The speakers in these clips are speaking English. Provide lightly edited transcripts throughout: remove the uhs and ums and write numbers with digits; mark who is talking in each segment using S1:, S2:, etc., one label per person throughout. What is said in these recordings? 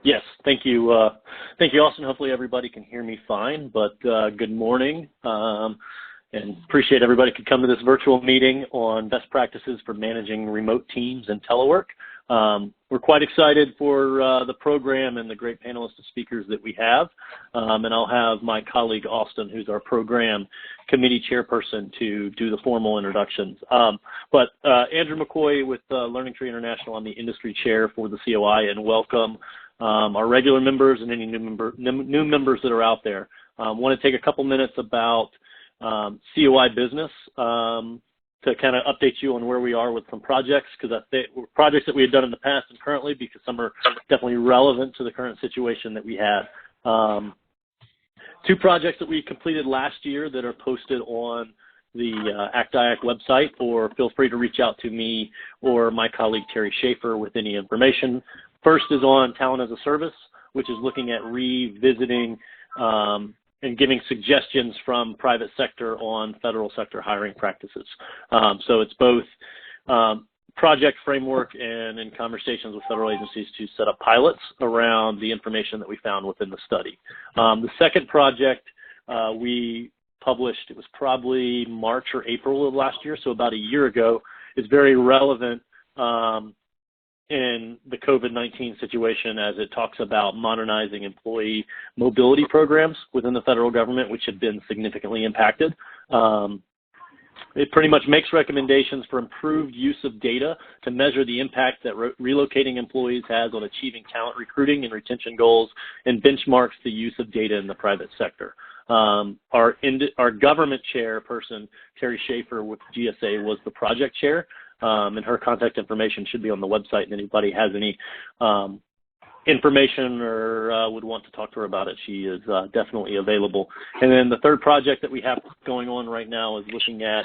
S1: Yes, thank you, Austin. Hopefully everybody can hear me fine, but good morning, and appreciate everybody could come to this virtual meeting on best practices for managing remote teams and telework. We're quite excited for the program and the great panelists and speakers that we have, and I'll have my colleague Austin, who's our program committee chairperson, to do the formal introductions. But Andrew McCoy with Learning Tree International, I'm the industry chair for the COI, and welcome our regular members and any new members that are out there. Want to take a couple minutes about COI business to kind of update you on where we are with some projects, because I think projects that we had done in the past and currently, because some are definitely relevant to the current situation that we had. Two projects that we completed last year that are posted on the ACT-IAC website, or feel free to reach out to me or my colleague Terry Schaefer with any information. First is on Talent as a Service, which is looking at revisiting and giving suggestions from private sector on federal sector hiring practices. So it's both project framework and in conversations with federal agencies to set up pilots around the information that we found within the study. The second project we published, it was probably March or April of last year, so about a year ago, is very relevant in the COVID-19 situation, as it talks about modernizing employee mobility programs within the federal government, which have been significantly impacted. It pretty much makes recommendations for improved use of data to measure the impact that relocating employees has on achieving talent recruiting and retention goals, and benchmarks the use of data in the private sector. Our government chairperson, Terry Schaefer with GSA, was the project chair. And her contact information should be on the website, and anybody has any information or would want to talk to her about it, she is definitely available. And then the third project that we have going on right now is looking at,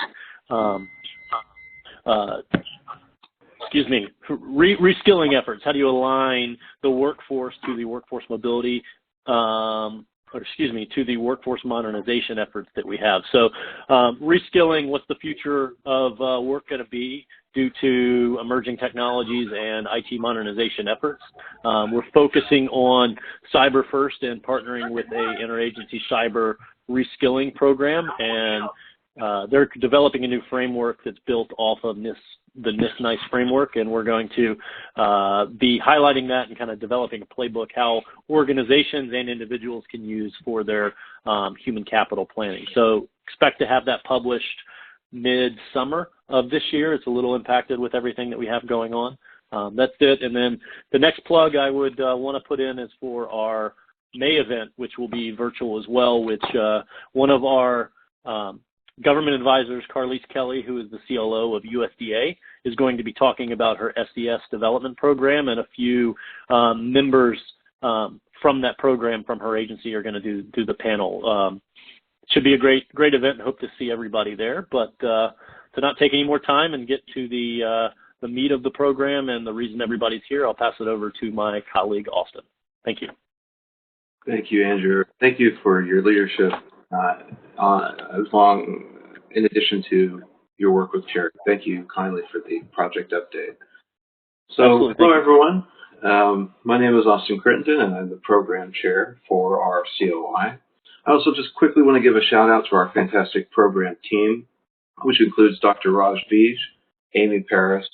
S1: reskilling efforts. How do you align the workforce to the workforce mobility, to the workforce modernization efforts that we have. So reskilling, what's the future of work going to be due to emerging technologies and IT modernization efforts? We're focusing on cyber first and partnering with a interagency cyber reskilling program, and they're developing a new framework that's built off of the NIST framework, and we're going to be highlighting that and kind of developing a playbook how organizations and individuals can use for their human capital planning. So expect to have that published mid-summer of this year. It's a little impacted with everything that we have going on. That's it. And then the next plug I would want to put in is for our May event, which will be virtual as well, which one of our government advisors, Carlise Kelly, who is the CLO of USDA, is going to be talking about her SES development program, and a few members from that program from her agency are going to do the panel. Should be a great event, and hope to see everybody there. But to not take any more time and get to the meat of the program and the reason everybody's here, I'll pass it over to my colleague, Austin. Thank you.
S2: Thank you, Andrew. Thank you for your leadership in addition to your work with Chair. Thank you kindly for the project update. So, hello everyone. My name is Austin Crittenden, and I'm the program chair for our COI. I also just quickly want to give a shout out to our fantastic program team, which includes Dr. Raj Beej, Amy Paris,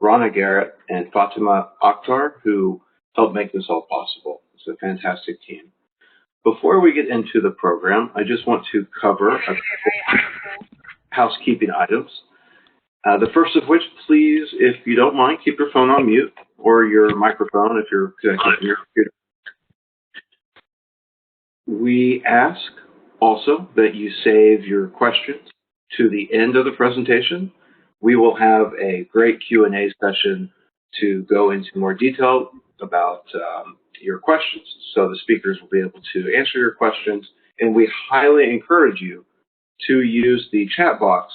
S2: Rana Garrett, and Fatima Akhtar, who helped make this all possible. It's a fantastic team. Before we get into the program, I just want to cover a couple housekeeping items. The first of which, please, if you don't mind, keep your phone on mute, or your microphone if you're connected to your computer. We ask also that you save your questions to the end of the presentation. We will have a great Q&A session to go into more detail about your questions, so the speakers will be able to answer your questions, and we highly encourage you to use the chat box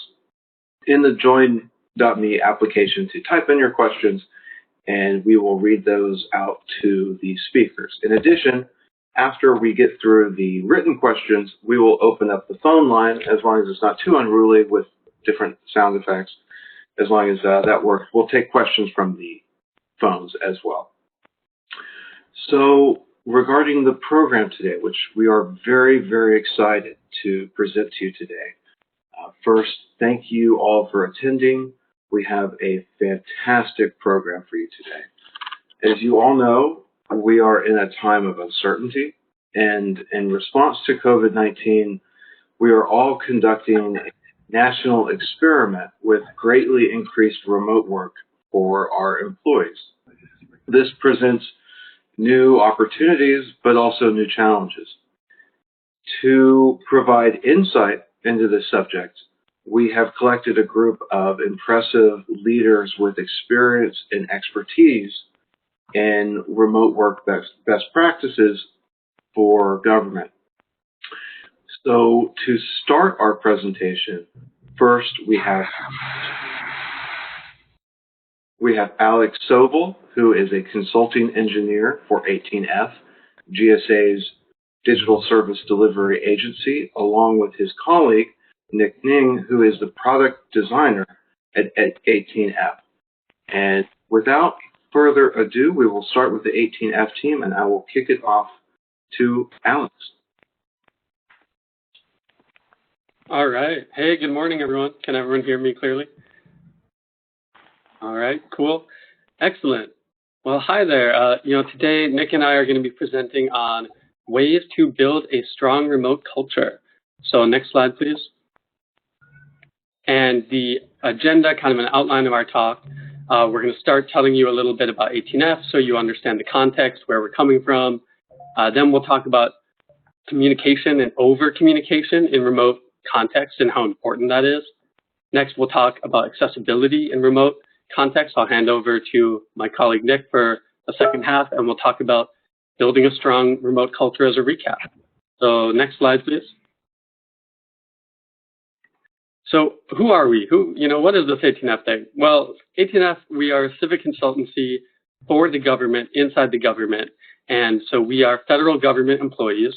S2: in the Join.me application to type in your questions, and we will read those out to the speakers. In addition, after we get through the written questions, we will open up the phone line, as long as it's not too unruly with different sound effects. As long as that works, we'll take questions from the phones as well. So regarding the program today, which we are very, very excited to present to you today, first, thank you all for attending. We have a fantastic program for you today. As you all know, we are in a time of uncertainty, and in response to COVID-19, we are all conducting a national experiment with greatly increased remote work for our employees. This presents new opportunities, but also new challenges. To provide insight into this subject, we have collected a group of impressive leaders with experience and expertise in remote work best practices for government. So to start our presentation, first we have Alex Sobel, who is a consulting engineer for 18F, GSA's digital service delivery agency, along with his colleague, Nick Ning, who is the product designer at 18F. And without further ado, we will start with the 18F team, and I will kick it off to Alex.
S3: All right. Hey, good morning, everyone. Can everyone hear me clearly? All right, cool. Excellent. Well, hi there. Today Nick and I are going to be presenting on ways to build a strong remote culture. So next slide, please. And the agenda, kind of an outline of our talk. We're going to start telling you a little bit about 18F so you understand the context, where we're coming from. Then we'll talk about communication and over-communication in remote context and how important that is. Next, we'll talk about accessibility in remote context. I'll hand over to my colleague Nick for the second half, and we'll talk about building a strong remote culture as a recap. So next slide, please. So who are we? What is this 18F thing? Well, 18F, we are a civic consultancy for the government, inside the government. And so we are federal government employees,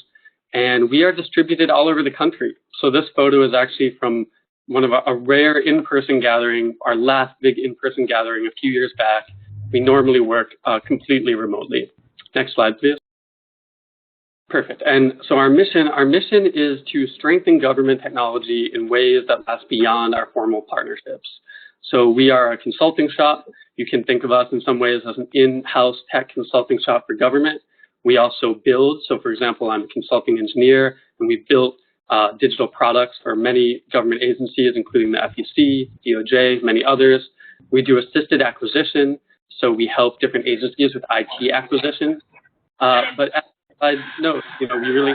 S3: and we are distributed all over the country. So this photo is actually from one of a rare in-person gathering, our last big in-person gathering a few years back. We normally work completely remotely. Next slide, please. Perfect. And so our mission is to strengthen government technology in ways that last beyond our formal partnerships. So we are a consulting shop. You can think of us in some ways as an in-house tech consulting shop for government. We also build. So for example, I'm a consulting engineer, and we built digital products for many government agencies, including the FEC, DOJ, many others. We do assisted acquisition. So we help different agencies with IT acquisition. But as I note, we really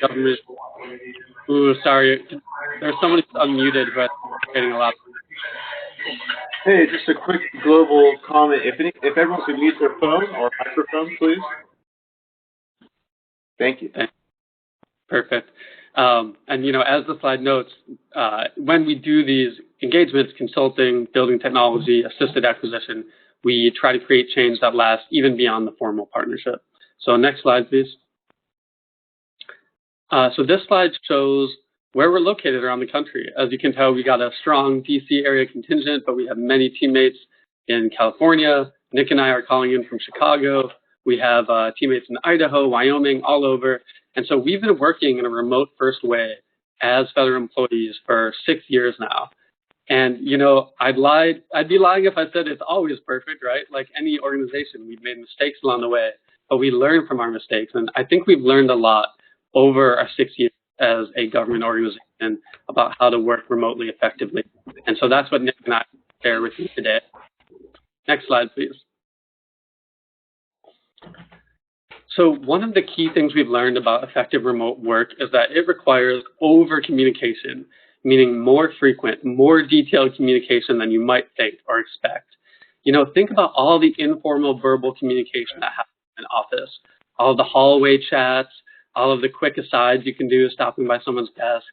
S3: government. Ooh, sorry. There's someone who's unmuted, but getting a lot.
S2: Hey, just a quick global comment. If everyone could mute their phone or microphone, please. Thank you.
S3: Perfect. And as the slide notes, when we do these engagements, consulting, building technology, assisted acquisition, we try to create change that lasts even beyond the formal partnership. So next slide, please. So this slide shows where we're located around the country. As you can tell, we got a strong DC area contingent, but we have many teammates in California. Nick and I are calling in from Chicago. We have teammates in Idaho, Wyoming, all over. And so we've been working in a remote first way as federal employees for 6 years now. And, I'd be lying if I said it's always perfect, right? Like any organization, we've made mistakes along the way, but we learn from our mistakes. And I think we've learned a lot over our 6 years as a government organization about how to work remotely effectively. And so that's what Nick and I share with you today. Next slide, please. So one of the key things we've learned about effective remote work is that it requires over-communication, meaning more frequent, more detailed communication than you might think or expect. Think about all the informal verbal communication that happens in an office, all of the hallway chats, all of the quick asides you can do stopping by someone's desk.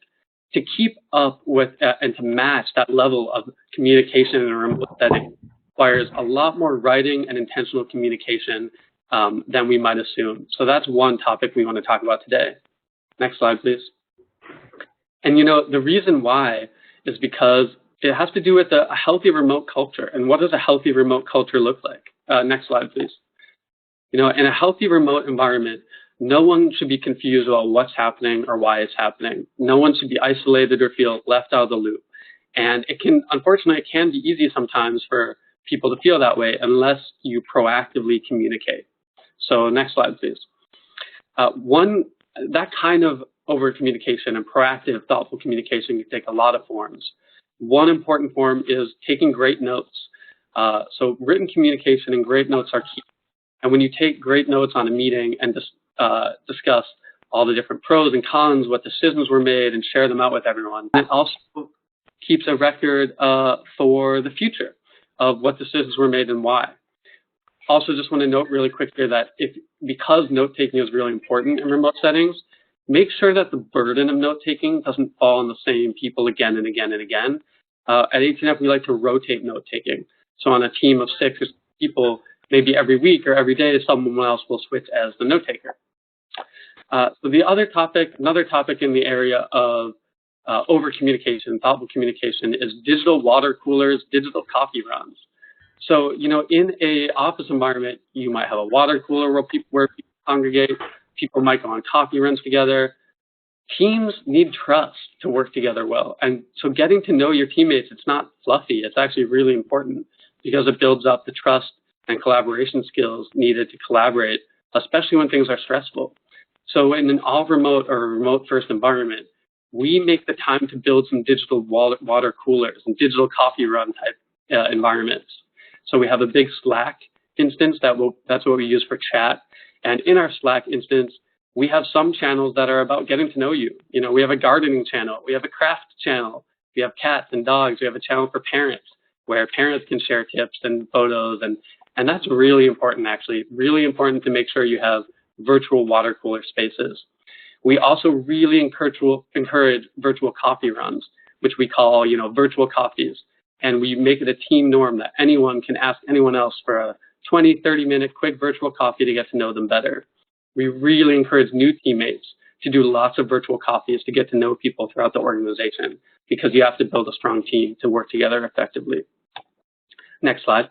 S3: To keep up with and to match that level of communication in a remote setting requires a lot more writing and intentional communication than we might assume. So that's one topic we want to talk about today. Next slide, please. And the reason why is because it has to do with a healthy remote culture. And what does a healthy remote culture look like? Next slide, please. In a healthy remote environment, no one should be confused about what's happening or why it's happening. No one should be isolated or feel left out of the loop. And unfortunately, it can be easy sometimes for people to feel that way unless you proactively communicate. So next slide, please. That kind of over communication and proactive, thoughtful communication can take a lot of forms. One important form is taking great notes. So written communication and great notes are key. And when you take great notes on a meeting and discuss all the different pros and cons, what decisions were made, and share them out with everyone, it also keeps a record for the future of what decisions were made and why. Also, just want to note really quickly that because note-taking is really important in remote settings, make sure that the burden of note-taking doesn't fall on the same people again and again and again. At ACT-IAC, we like to rotate note-taking. So on a team of 6 people, maybe every week or every day, someone else will switch as the note-taker. So another topic in the area of over-communication, thoughtful communication, is digital water coolers, digital coffee runs. So, in a office environment, you might have a water cooler where people congregate. People might go on coffee runs together. Teams need trust to work together well. And so getting to know your teammates, it's not fluffy. It's actually really important because it builds up the trust and collaboration skills needed to collaborate, especially when things are stressful. So in an all remote or remote first environment, we make the time to build some digital water coolers and digital coffee run type environments. So we have a big Slack instance that's what we use for chat. And in our Slack instance, we have some channels that are about getting to know you. We have a gardening channel, we have a craft channel, we have cats and dogs, we have a channel for parents where parents can share tips and photos. And that's really important, actually, really important to make sure you have virtual water cooler spaces. We also really encourage virtual coffee runs, which we call, virtual coffees. And we make it a team norm that anyone can ask anyone else for a 20, 30-minute quick virtual coffee to get to know them better. We really encourage new teammates to do lots of virtual coffees to get to know people throughout the organization because you have to build a strong team to work together effectively. Next slide.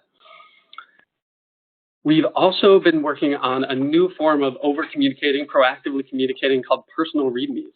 S3: We've also been working on a new form of over-communicating, proactively communicating called personal readmes.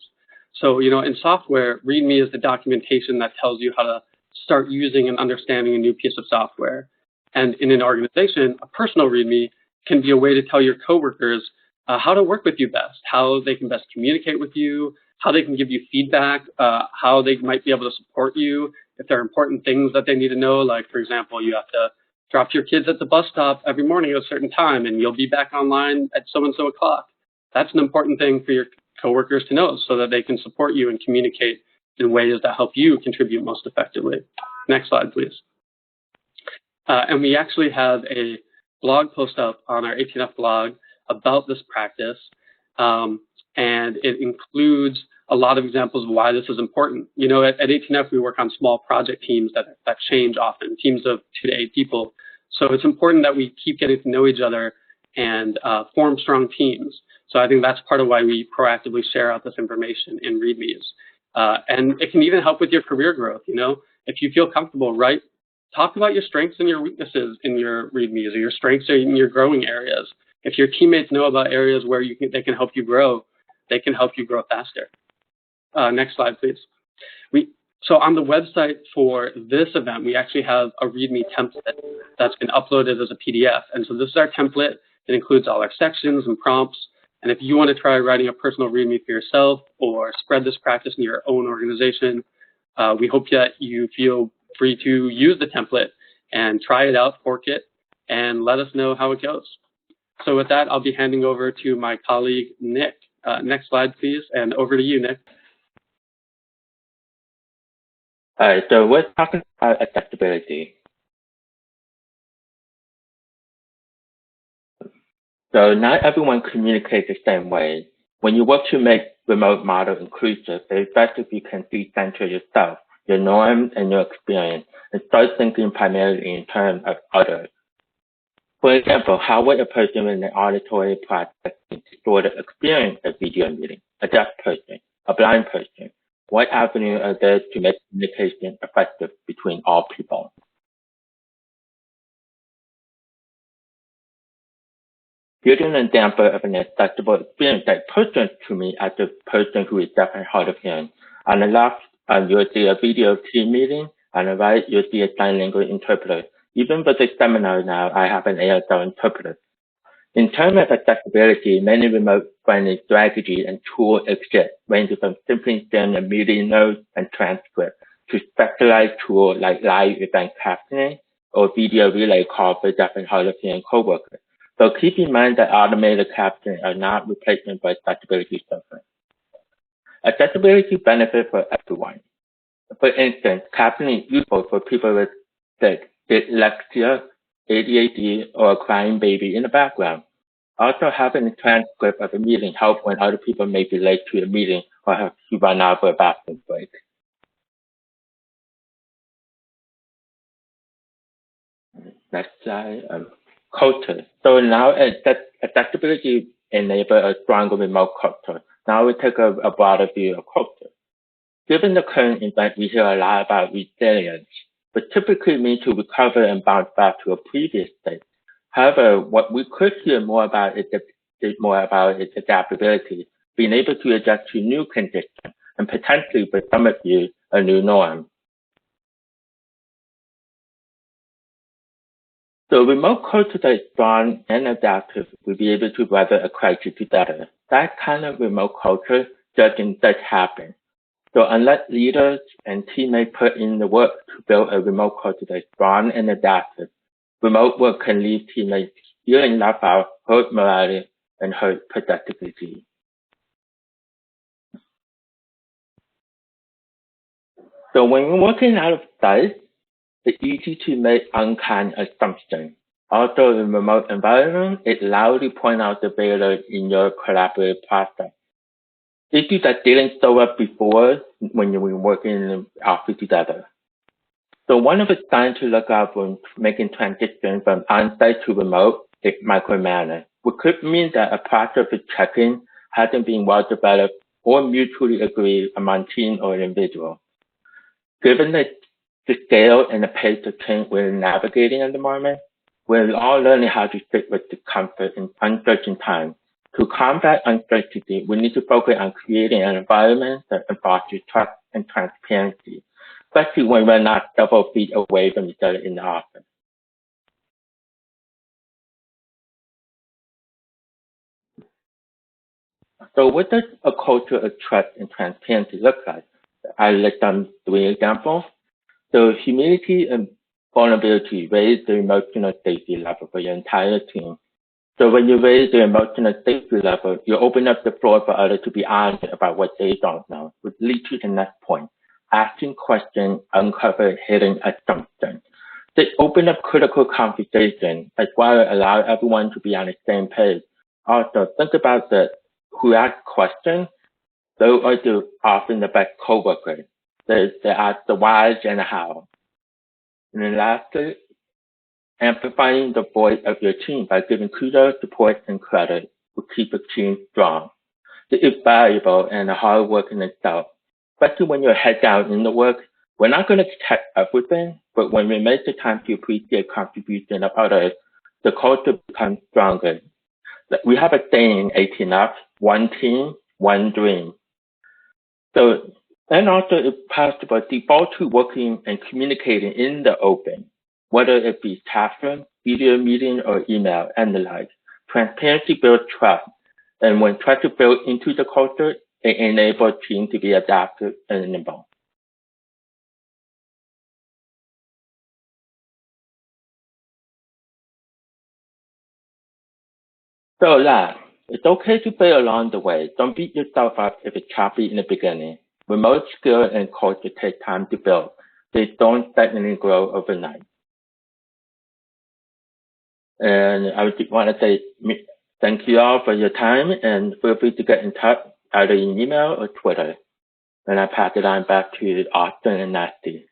S3: So, in software, readme is the documentation that tells you how to start using and understanding a new piece of software. And in an organization, a personal readme can be a way to tell your coworkers how to work with you best, how they can best communicate with you, how they can give you feedback, how they might be able to support you if there are important things that they need to know. Like, for example, you have to drop your kids at the bus stop every morning at a certain time, and you'll be back online at so-and-so o'clock. That's an important thing for your coworkers to know so that they can support you and communicate in ways that help you contribute most effectively. Next slide, please. And we actually have a blog post up on our ACT-IAC blog about this practice, and it includes a lot of examples of why this is important. At ACT-IAC, we work on small project teams that change often, teams of 2 to 8 people. So it's important that we keep getting to know each other and form strong teams. So I think that's part of why we proactively share out this information in READMEs. And it can even help with your career growth. If you feel comfortable, talk about your strengths and your weaknesses in your READMEs, or your strengths in your growing areas. If your teammates know about areas where they can help you grow, they can help you grow faster. Next slide, please. So on the website for this event, we actually have a README template that's been uploaded as a PDF. And so this is our template. It includes all our sections and prompts. And if you want to try writing a personal README for yourself or spread this practice in your own organization, we hope that you feel free to use the template and try it out, fork it, and let us know how it goes. So with that, I'll be handing over to my colleague, Nick. Next slide, please, and over to you, Nick.
S4: All right, so we're talking about accessibility. So not everyone communicates the same way. When you work to make remote model inclusive, it's best if you can decenter yourself, your norms, and your experience, and start thinking primarily in terms of others. For example, how would a person in an auditory process sort of experience a video meeting, a deaf person, a blind person? What avenues are there to make communication effective between all people? Here's an example of an accessible experience that personal to me as a person who is deaf and hard of hearing. On the left, you'll see a video team meeting. On the right, you'll see a sign language interpreter. Even with the seminar now, I have an ASL interpreter. In terms of accessibility, many remote-friendly strategies and tools exist, ranging from simply sending a meeting notes and transcript to specialized tools like live event captioning or video relay call for deaf and hard of hearing coworkers. So keep in mind that automated captioning are not replacement for accessibility software. Accessibility benefits for everyone. For instance, captioning is useful for people with dyslexia, ADHD, or a crying baby in the background. Also, having a transcript of a meeting helps when other people may be late to a meeting or have to run out for a bathroom break. Next slide. Culture. So now accessibility enables a stronger remote culture. Now we take a broader view of culture. Given the current event, we hear a lot about resilience, but typically means to recover and bounce back to a previous state. However, what we could hear more about is its adaptability, being able to adjust to new conditions, and potentially for some of you, a new norm. So remote culture that is strong and adaptive will be able to weather a crisis together. That kind of remote culture doesn't just happen. So unless leaders and teammates put in the work to build a remote culture that is strong and adaptive, remote work can leave teammates feeling left out, hurt morale, and hurt productivity. So when you're working out of sight, it's easy to make unkind assumptions. Also, in remote environment, it loudly points out the failure in your collaborative process. Issues that didn't show up before when you were working in the office together. So one of the signs to look out for making transition from on-site to remote is micromanagement, which could mean that a process of check-in hasn't been well developed or mutually agreed among team or individual. Given the scale and the pace of change we're navigating at the moment, we're all learning how to sit with discomfort in uncertain times. To combat uncertainty, we need to focus on creating an environment that fosters trust and transparency, especially when we're not several feet away from each other in the office. So what does a culture of trust and transparency look like? I list down 3 examples. So humility and vulnerability raise the emotional safety level for your entire team. So when you raise the emotional safety level, you open up the floor for others to be honest about what they don't know, which leads to the next point. Asking questions, uncover hidden assumptions. They open up critical conversation as well as allow everyone to be on the same page. Also, think about who ask questions. Those are often the best coworkers. They ask the whys and the how. And then lastly, amplifying the voice of your team by giving kudos, support, and credit will keep a team strong. It is valuable and a hard work in itself, especially when you're head down in the work. We're not going to check everything, but when we make the time to appreciate contribution of others, the culture becomes stronger. We have a saying in ACT-IAC, one team, one dream. So, and also it's possible default to working and communicating in the open, whether it be classroom, video meeting, or email, and the like. Transparency builds trust. And when trust is built into the culture, it enables teams to be adaptive and nimble. So last, it's okay to fail along the way. Don't beat yourself up if it's choppy in the beginning. Remote skill and culture take time to build. They don't suddenly grow overnight. And I would want to say thank you all for your time, and feel free to get in touch either in email or Twitter. And I pass it on back to Austin and Nasty.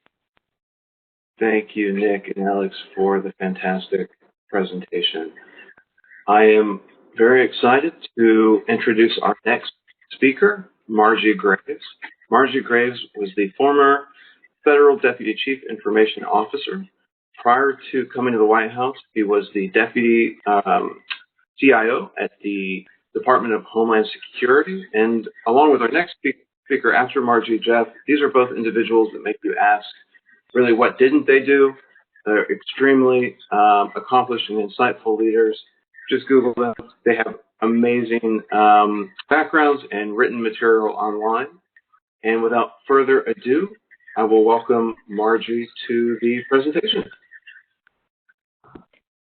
S2: Thank you, Nick and Alex, for the fantastic presentation. I am very excited to introduce our next speaker, Margie Graves. Margie Graves was the former Federal Deputy Chief Information Officer. Prior to coming to the White House, he was the Deputy CIO at the Department of Homeland Security. And along with our next speaker after Margie, Jeff, these are both individuals that make you ask, really, what didn't they do? They're extremely accomplished and insightful leaders. Just Google them. They have amazing backgrounds and written material online. And without further ado, I will welcome Margie to the presentation.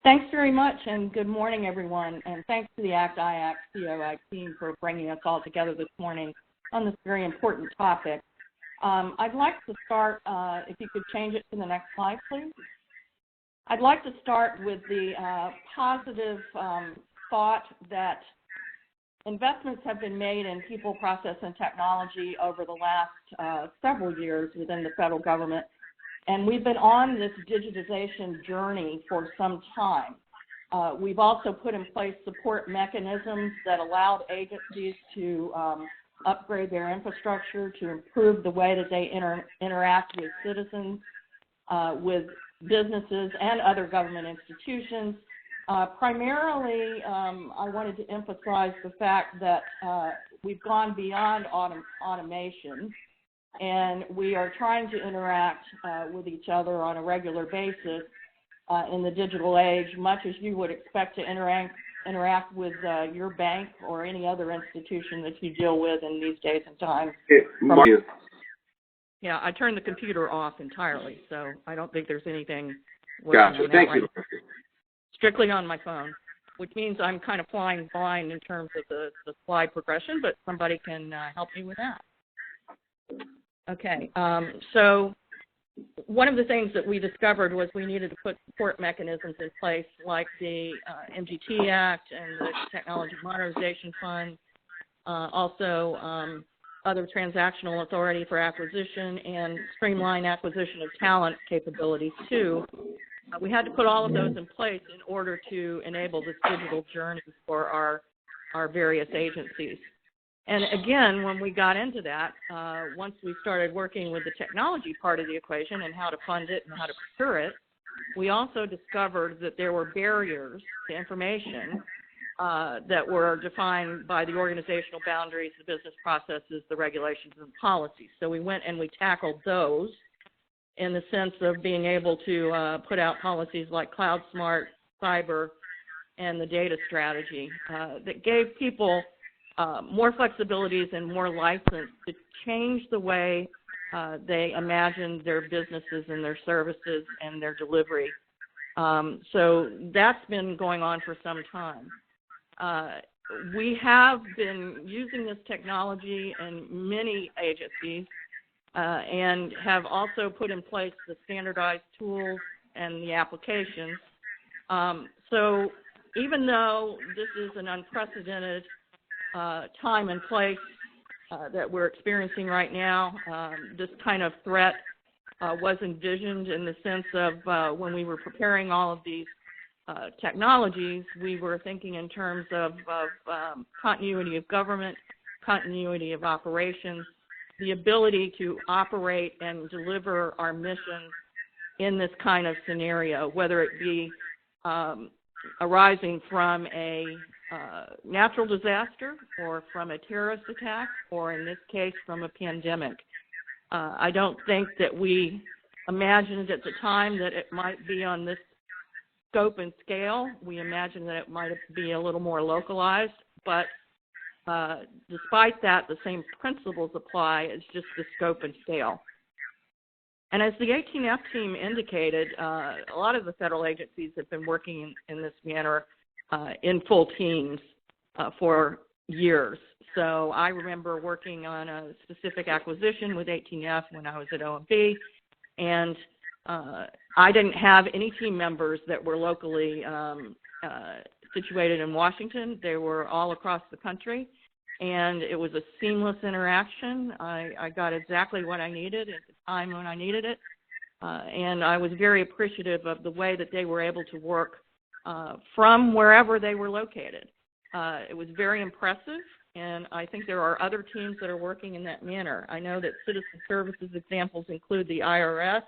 S5: Thanks very much, and good morning, everyone. And thanks to the ACT-IAC COI team for bringing us all together this morning on this very important topic. I'd like to start, if you could change it to the next slide, please. I'd like to start with the positive thought that investments have been made in people, process, and technology over the last several years within the federal government, and we've been on this digitization journey for some time. We've also put in place support mechanisms that allowed agencies to upgrade their infrastructure, to improve the way that they interact with citizens, with businesses and other government institutions. Primarily, I wanted to emphasize the fact that we've gone beyond automation, and we are trying to interact with each other on a regular basis in the digital age, much as you would expect to interact with your bank or any other institution that you deal with in these days and times. Yeah, I turned the computer off entirely, so I don't think there's anything.
S2: Gotcha. Thank you.
S5: Strictly on my phone, which means I'm kind of flying blind in terms of the slide progression, but somebody can help me with that. Okay, so one of the things that we discovered was we needed to put support mechanisms in place like the MGT Act and the Technology Modernization Fund, also other transactional authority for acquisition and streamline acquisition of talent capabilities too. We had to put all of those in place in order to enable this digital journey for our various agencies. And again, when we got into that, once we started working with the technology part of the equation and how to fund it and how to procure it, we also discovered that there were barriers to information that were defined by the organizational boundaries, the business processes, the regulations, and policies. So we went and we tackled those in the sense of being able to put out policies like Cloud Smart, Cyber, and the data strategy that gave people more flexibilities and more license to change the way they imagined their businesses and their services and their delivery. So that's been going on for some time. We have been using this technology in many agencies and have also put in place the standardized tools and the applications. So even though this is an unprecedented time and place that we're experiencing right now, this kind of threat was envisioned in the sense of when we were preparing all of these technologies, we were thinking in terms of continuity of government, continuity of operations, the ability to operate and deliver our mission in this kind of scenario, whether it be arising from a natural disaster or from a terrorist attack, or in this case, from a pandemic. I don't think that we imagined at the time that it might be on this scope and scale. We imagined that it might be a little more localized, but despite that, the same principles apply. It's just the scope and scale. And as the 18F team indicated, a lot of the federal agencies have been working in this manner in full teams for years. So I remember working on a specific acquisition with 18F when I was at OMB, and I didn't have any team members that were locally situated in Washington. They were all across the country, and it was a seamless interaction. I got exactly what I needed at the time when I needed it, and I was very appreciative of the way that they were able to work from wherever they were located. It was very impressive, and I think there are other teams that are working in that manner. I know that citizen services examples include the IRS,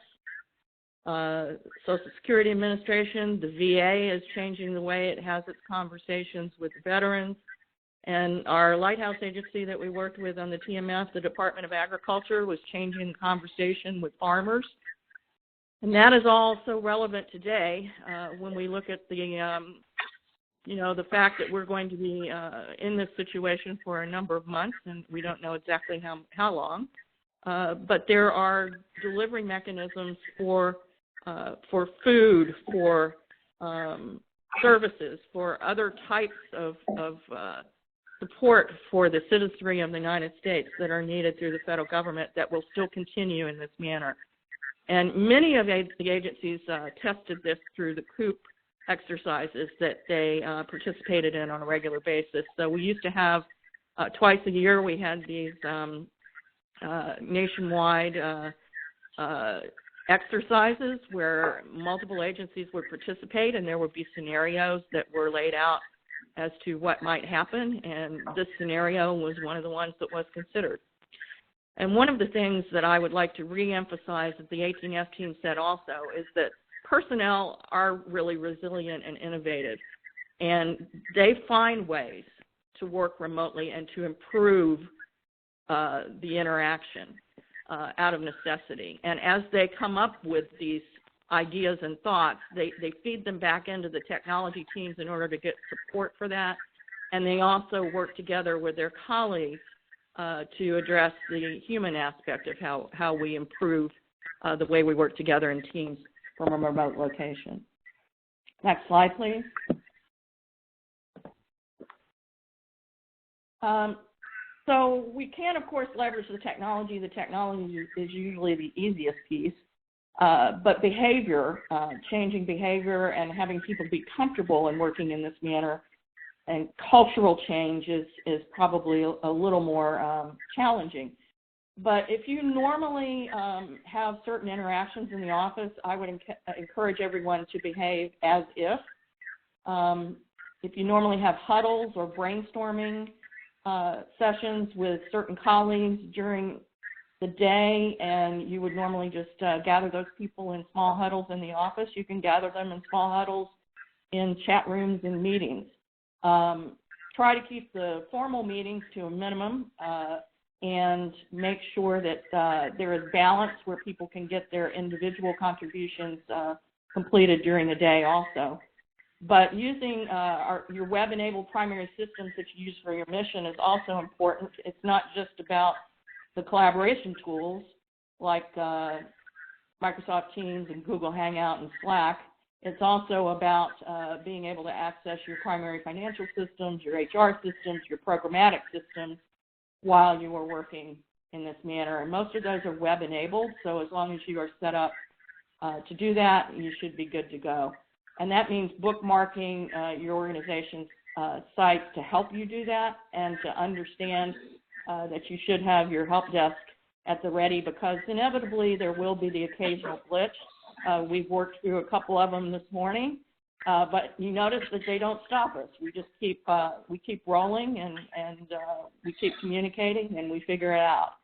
S5: Social Security Administration. The VA is changing the way it has its conversations with veterans. And our lighthouse agency that we worked with on the TMF, the Department of Agriculture, was changing the conversation with farmers. And that is all so relevant today when we look at the, the fact that we're going to be in this situation for a number of months, and we don't know exactly how long. But there are delivery mechanisms for food, for services, for other types of support for the citizenry of the United States that are needed through the federal government that will still continue in this manner. And many of the agencies tested this through the COOP exercises that they participated in on a regular basis. So we used to have twice a year we had these nationwide exercises where multiple agencies would participate, and there would be scenarios that were laid out as to what might happen, and this scenario was one of the ones that was considered. And one of the things that I would like to reemphasize that the 18F team said also is that personnel are really resilient and innovative, and they find ways to work remotely and to improve the interaction out of necessity. And as they come up with these ideas and thoughts, they feed them back into the technology teams in order to get support for that. And they also work together with their colleagues to address the human aspect of how we improve the way we work together in teams from a remote location. Next slide, please. So we can, of course, leverage the technology. The technology is usually the easiest piece. But behavior, changing behavior and having people be comfortable in working in this manner and cultural change is probably a little more challenging. But if you normally have certain interactions in the office, I would encourage everyone to behave as if. If you normally have huddles or brainstorming sessions with certain colleagues during the day, and you would normally just gather those people in small huddles in the office, you can gather them in small huddles in chat rooms and meetings. Try to keep the formal meetings to a minimum and make sure that there is balance where people can get their individual contributions completed during the day also. But using your web-enabled primary systems that you use for your mission is also important. It's not just about the collaboration tools like Microsoft Teams and Google Hangout and Slack. It's also about being able to access your primary financial systems, your HR systems, your programmatic systems while you are working in this manner. And most of those are web-enabled, so as long as you are set up to do that, you should be good to go. And that means bookmarking your organization's sites to help you do that, and to understand that you should have your help desk at the ready, because inevitably there will be the occasional glitch. We've worked through a couple of them this morning, but you notice that they don't stop us. We just keep rolling, and we keep communicating, and we figure it out.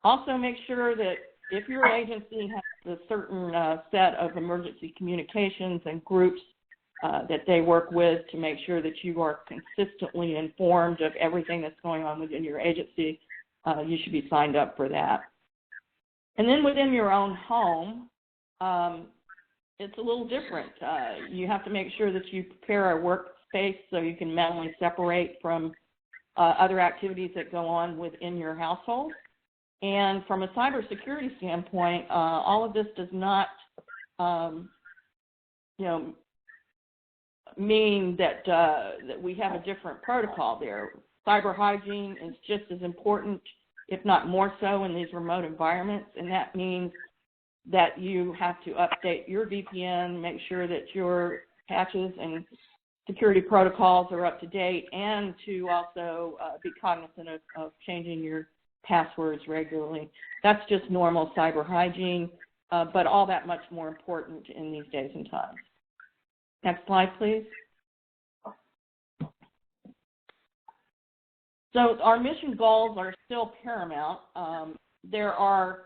S5: Also, make sure that if your agency has a certain set of emergency communications and groups that they work with, to make sure that you are consistently informed of everything that's going on within your agency, you should be signed up for that. And then within your own home, it's a little different. You have to make sure that you prepare a workspace so you can mentally separate from other activities that go on within your household. And from a cybersecurity standpoint, all of this does not, mean that that we have a different protocol there. Cyber hygiene is just as important, if not more so, in these remote environments, and that means that you have to update your VPN, make sure that your patches and security protocols are up to date, and to also be cognizant of changing your passwords regularly. That's just normal cyber hygiene, but all that much more important in these days and times. Next slide, please. So our mission goals are still paramount. There are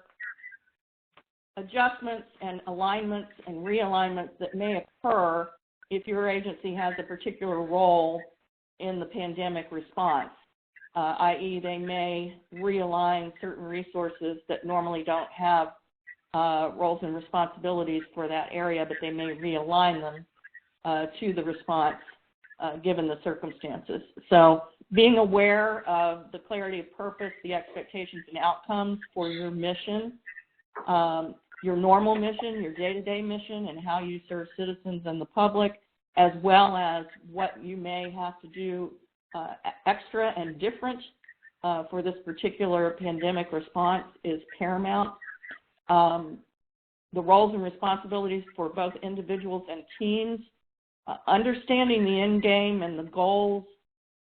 S5: adjustments and alignments and realignments that may occur if your agency has a particular role in the pandemic response, i.e. they may realign certain resources that normally don't have roles and responsibilities for that area, but they may realign them to the response given the circumstances. So being aware of the clarity of purpose, the expectations and outcomes for your mission, your normal mission, your day-to-day mission, and how you serve citizens and the public, as well as what you may have to do extra and different for this particular pandemic response is paramount. The roles and responsibilities for both individuals and teams, understanding the end game and the goals,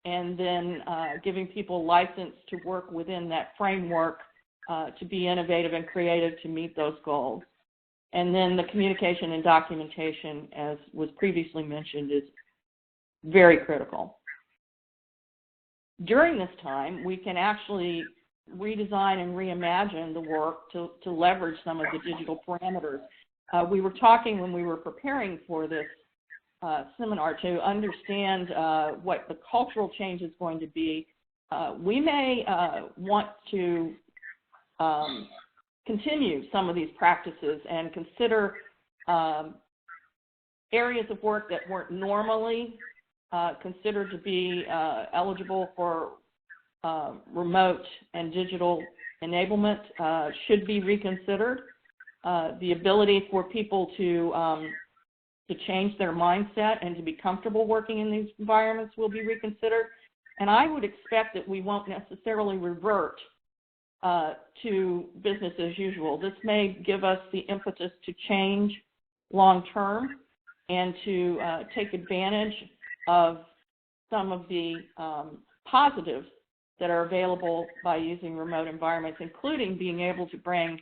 S5: and then giving people license to work within that framework to be innovative and creative to meet those goals. And then the communication and documentation, as was previously mentioned, is very critical. During this time, we can actually redesign and reimagine the work to leverage some of the digital parameters. We were talking when we were preparing for this seminar to understand what the cultural change is going to be. We may want to continue some of these practices and consider areas of work that weren't normally considered to be eligible for remote and digital enablement should be reconsidered. The ability for people to change their mindset and to be comfortable working in these environments will be reconsidered. And I would expect that we won't necessarily revert to business as usual. This may give us the impetus to change long term and to take advantage of some of the positives that are available by using remote environments, including being able to bring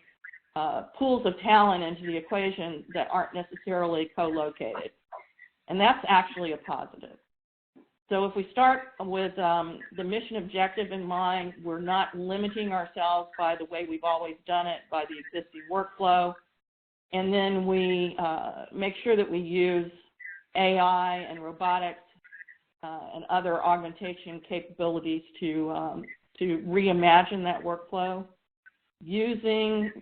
S5: pools of talent into the equation that aren't necessarily co-located. And that's actually a positive. So if we start with the mission objective in mind, we're not limiting ourselves by the way we've always done it, by the existing workflow. And then we make sure that we use AI and robotics and other augmentation capabilities to reimagine that workflow, using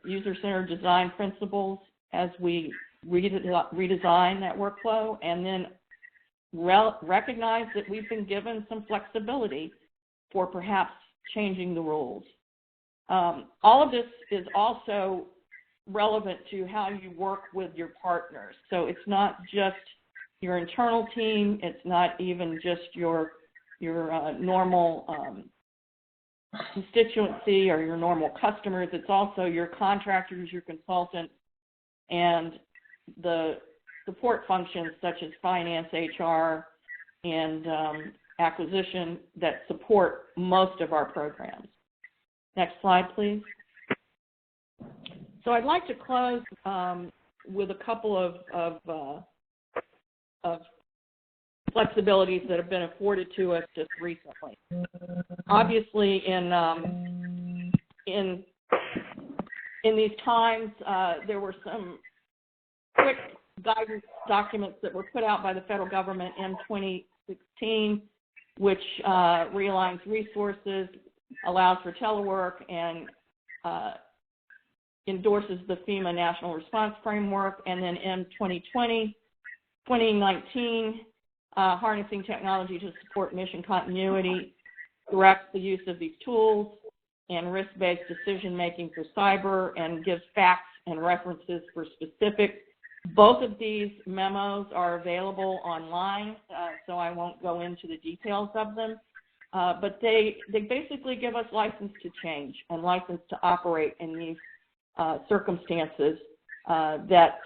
S5: user-centered design principles as we redesign that workflow, and then recognize that we've been given some flexibility for perhaps changing the rules. All of this is also relevant to how you work with your partners. So it's not just your internal team, it's not even just your normal constituency or your normal customers, it's also your contractors, your consultants, and the support functions such as finance, HR, and acquisition that support most of our programs. Next slide, please. So I'd like to close with a couple of flexibilities that have been afforded to us just recently. Obviously, in these times, there were some quick guidance documents that were put out by the federal government in 2016, which realigns resources, allows for telework, and endorses the FEMA National Response Framework. And then in 2019, harnessing technology to support mission continuity, directs the use of these tools and risk-based decision-making for cyber, and gives facts and references for specifics. Both of these memos are available online, so I won't go into the details of them. But they basically give us license to change and license to operate in these circumstances that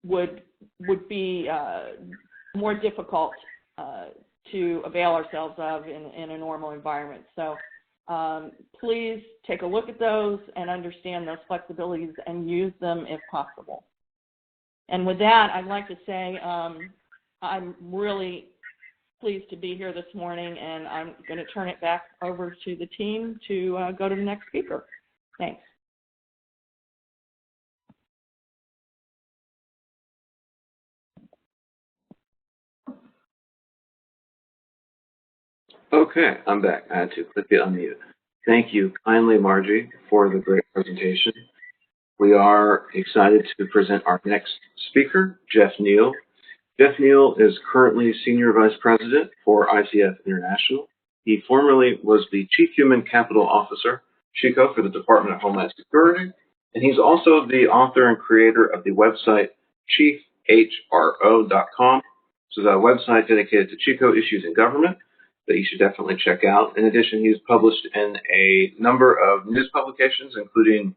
S5: would be more difficult to avail ourselves of in a normal environment. So please take a look at those and understand those flexibilities and use them if possible. And with that, I'd like to say I'm really pleased to be here this morning, and I'm going to turn it back over to the team to go to the next speaker. Thanks.
S2: Okay, I'm back. I had to click the unmute. Thank you kindly, Margie, for the great presentation. We are excited to present our next speaker, Jeff Neal. Jeff Neal is currently Senior Vice President for ICF International. He formerly was the Chief Human Capital Officer, CHICO, for the Department of Homeland Security, and he's also the author and creator of the website chiefhro.com. So the website dedicated to CHICO issues in government that you should definitely check out. In addition, he's published in a number of news publications, including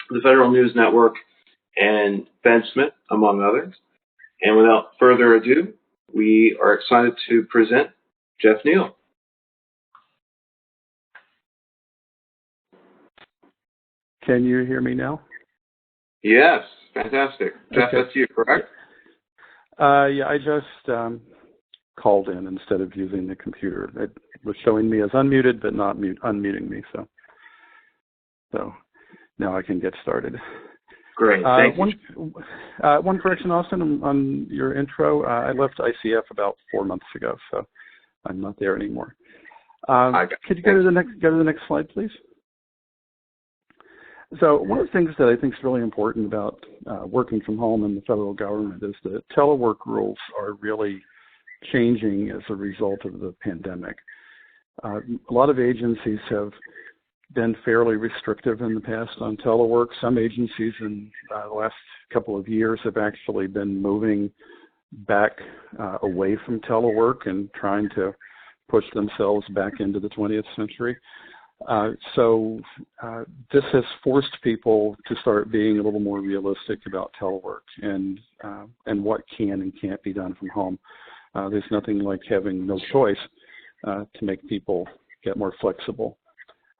S2: the Federal News Network and FedSmith, among others. And without further ado, we are excited to present Jeff Neal.
S6: Can you hear me now?
S2: Yes, fantastic. Jeff,
S6: Okay.
S2: that's you, correct?
S6: Yeah, I just called in instead of using the computer. It was showing me as unmuted, but not unmuting me. So now I can get started.
S2: Great, thank you.
S6: One correction, Austin, on your intro. I left ICF about 4 months ago, so I'm not there anymore. Could you go to the next slide, please? So one of the things that I think is really important about working from home in the federal government is that telework rules are really changing as a result of the pandemic. A lot of agencies have been fairly restrictive in the past on telework. Some agencies in the last couple of years have actually been moving back away from telework and trying to push themselves back into the 20th century. So this has forced people to start being a little more realistic about telework and what can and can't be done from home. There's nothing like having no choice to make people get more flexible.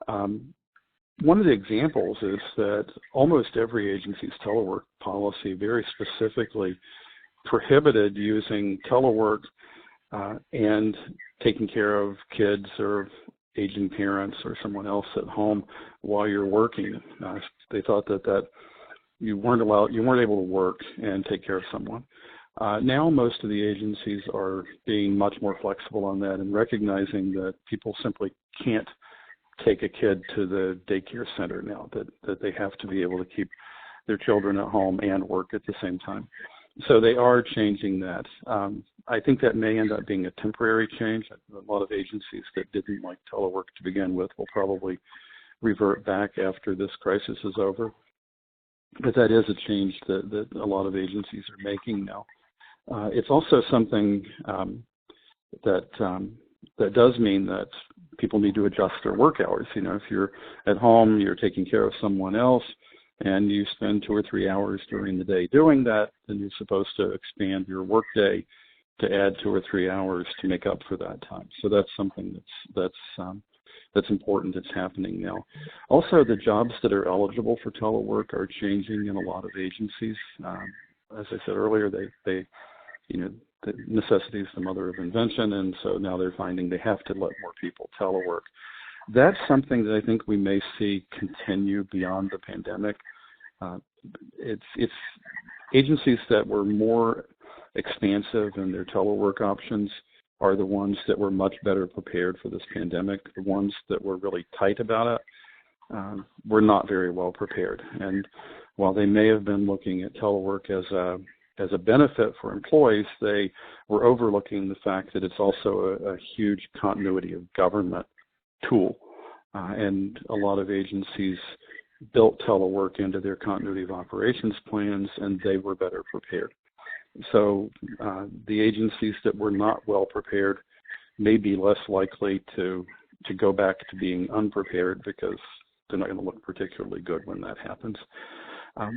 S6: One of the examples is that almost every agency's telework policy very specifically prohibited using telework and taking care of kids or aging parents or someone else at home while you're working. They thought that you weren't able to work and take care of someone. Now most of the agencies are being much more flexible on that and recognizing that people simply can't take a kid to the daycare center now, that they have to be able to keep their children at home and work at the same time. So they are changing that. I think that may end up being a temporary change. A lot of agencies that didn't like telework to begin with will probably revert back after this crisis is over. But that is a change that a lot of agencies are making now. It's also something that does mean that people need to adjust their work hours. You know, if you're at home, you're taking care of someone else, and you spend 2 or 3 hours during the day doing that, then you're supposed to expand your work day to add 2 or 3 hours to make up for that time. So that's something that's important that's happening now. Also, the jobs that are eligible for telework are changing in a lot of agencies. As I said earlier, they the necessity is the mother of invention, and so now they're finding they have to let more people telework. That's something that I think we may see continue beyond the pandemic. It's agencies that were more expansive in their telework options are the ones that were much better prepared for this pandemic. The ones that were really tight about it were not very well prepared. And while they may have been looking at telework as a benefit for employees, they were overlooking the fact that it's also a huge continuity of government tool. And a lot of agencies built telework into their continuity of operations plans, and they were better prepared. So the agencies that were not well prepared may be less likely to go back to being unprepared because they're not going to look particularly good when that happens.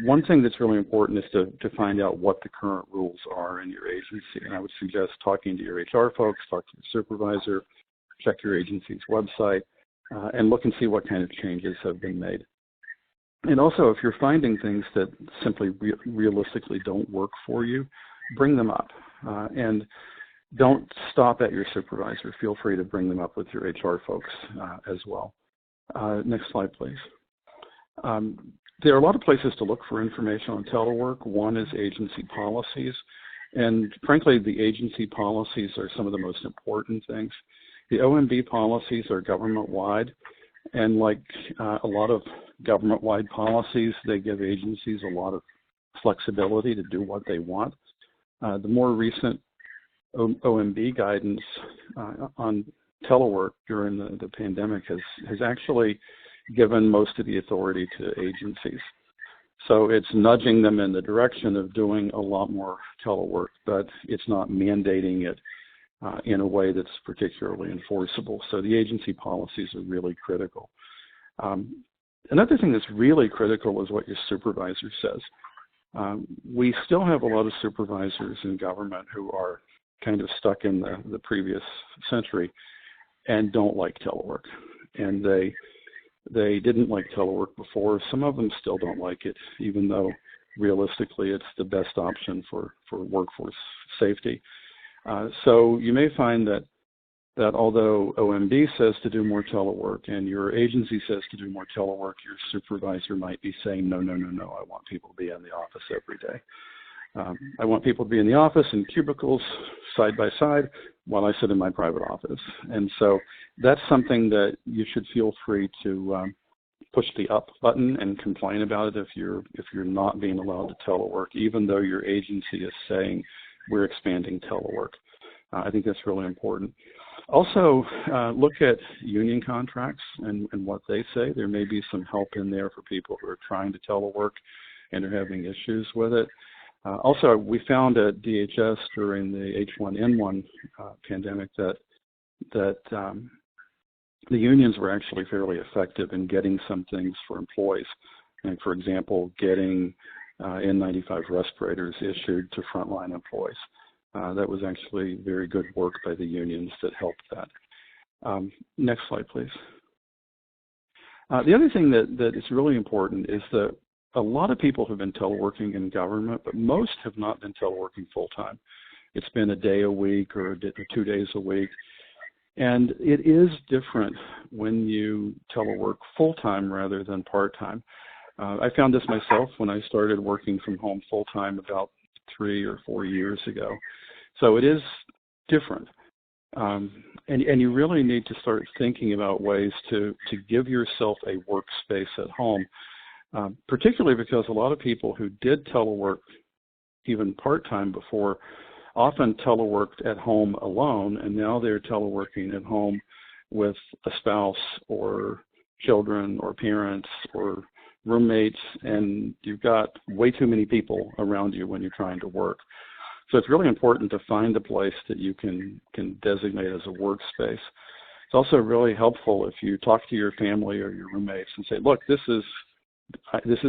S6: One thing that's really important is to find out what the current rules are in your agency. And I would suggest talking to your HR folks, talk to your supervisor, check your agency's website, and look and see what kind of changes have been made. And also, if you're finding things that simply realistically don't work for you, bring them up. And don't stop at your supervisor. Feel free to bring them up with your HR folks as well. Next slide, please. There are a lot of places to look for information on telework. One is agency policies. And frankly, the agency policies are some of the most important things. The OMB policies are government-wide, and like a lot of government-wide policies, they give agencies a lot of flexibility to do what they want. The more recent OMB guidance on telework during the pandemic has actually given most of the authority to agencies. So it's nudging them in the direction of doing a lot more telework, but it's not mandating it in a way that's particularly enforceable. So the agency policies are really critical. Another thing that's really critical is what your supervisor says. We still have a lot of supervisors in government who are kind of stuck in the previous century and don't like telework. And they didn't like telework before. Some of them still don't like it, even though realistically it's the best option for workforce safety. So you may find that although OMB says to do more telework and your agency says to do more telework, your supervisor might be saying, no, I want people to be in the office every day. I want people to be in the office in cubicles side by side while I sit in my private office. And so that's something that you should feel free to push the up button and complain about it if you're not being allowed to telework, even though your agency is saying we're expanding telework. I think that's really important. Also, look at union contracts and what they say. There may be some help in there for people who are trying to telework and are having issues with it. Also, we found at DHS during the H1N1 pandemic that the unions were actually fairly effective in getting some things for employees. And for example, getting N95 respirators issued to frontline employees. That was actually very good work by the unions that helped that. Next slide, please. The other thing that is really important is that a lot of people have been teleworking in government, but most have not been teleworking full-time. It's been a day a week or 2 days a week. And it is different when you telework full-time rather than part-time. I found this myself when I started working from home full-time about 3 or 4 years ago. So it is different. And you really need to start thinking about ways to give yourself a workspace at home, particularly because a lot of people who did telework even part-time before often teleworked at home alone, and now they're teleworking at home with a spouse or children or parents or roommates, and you've got way too many people around you when you're trying to work. So it's really important to find a place that you can designate as a workspace. It's also really helpful if you talk to your family or your roommates and say, look, this is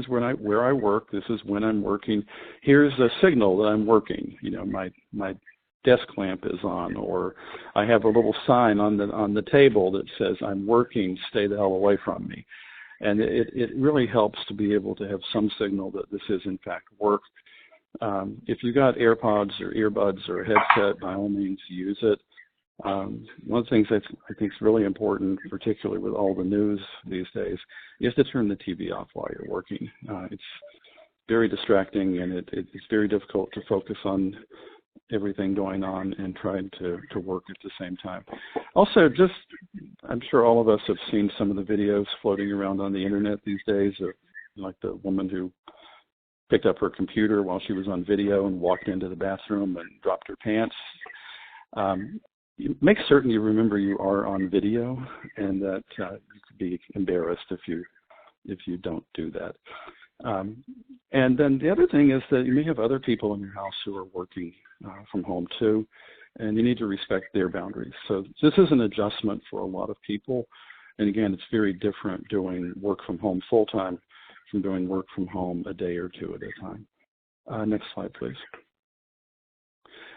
S6: where I work. This is when I'm working. Here's a signal that I'm working. You know, my desk lamp is on, or I have a little sign on the table that says I'm working. Stay the hell away from me. And it really helps to be able to have some signal that this is in fact work. If you've got AirPods or earbuds or a headset, by all means use it. One of the things that I think is really important, particularly with all the news these days, is to turn the TV off while you're working. It's very distracting, and it's very difficult to focus on everything going on and trying to work at the same time. Also, I'm sure all of us have seen some of the videos floating around on the internet these days of like the woman who picked up her computer while she was on video and walked into the bathroom and dropped her pants. Make certain you remember you are on video, and that you could be embarrassed if you don't do that. And then the other thing is that you may have other people in your house who are working from home too, and you need to respect their boundaries. So this is an adjustment for a lot of people. And again, it's very different doing work from home full-time from doing work from home a day or two at a time. Next slide, please.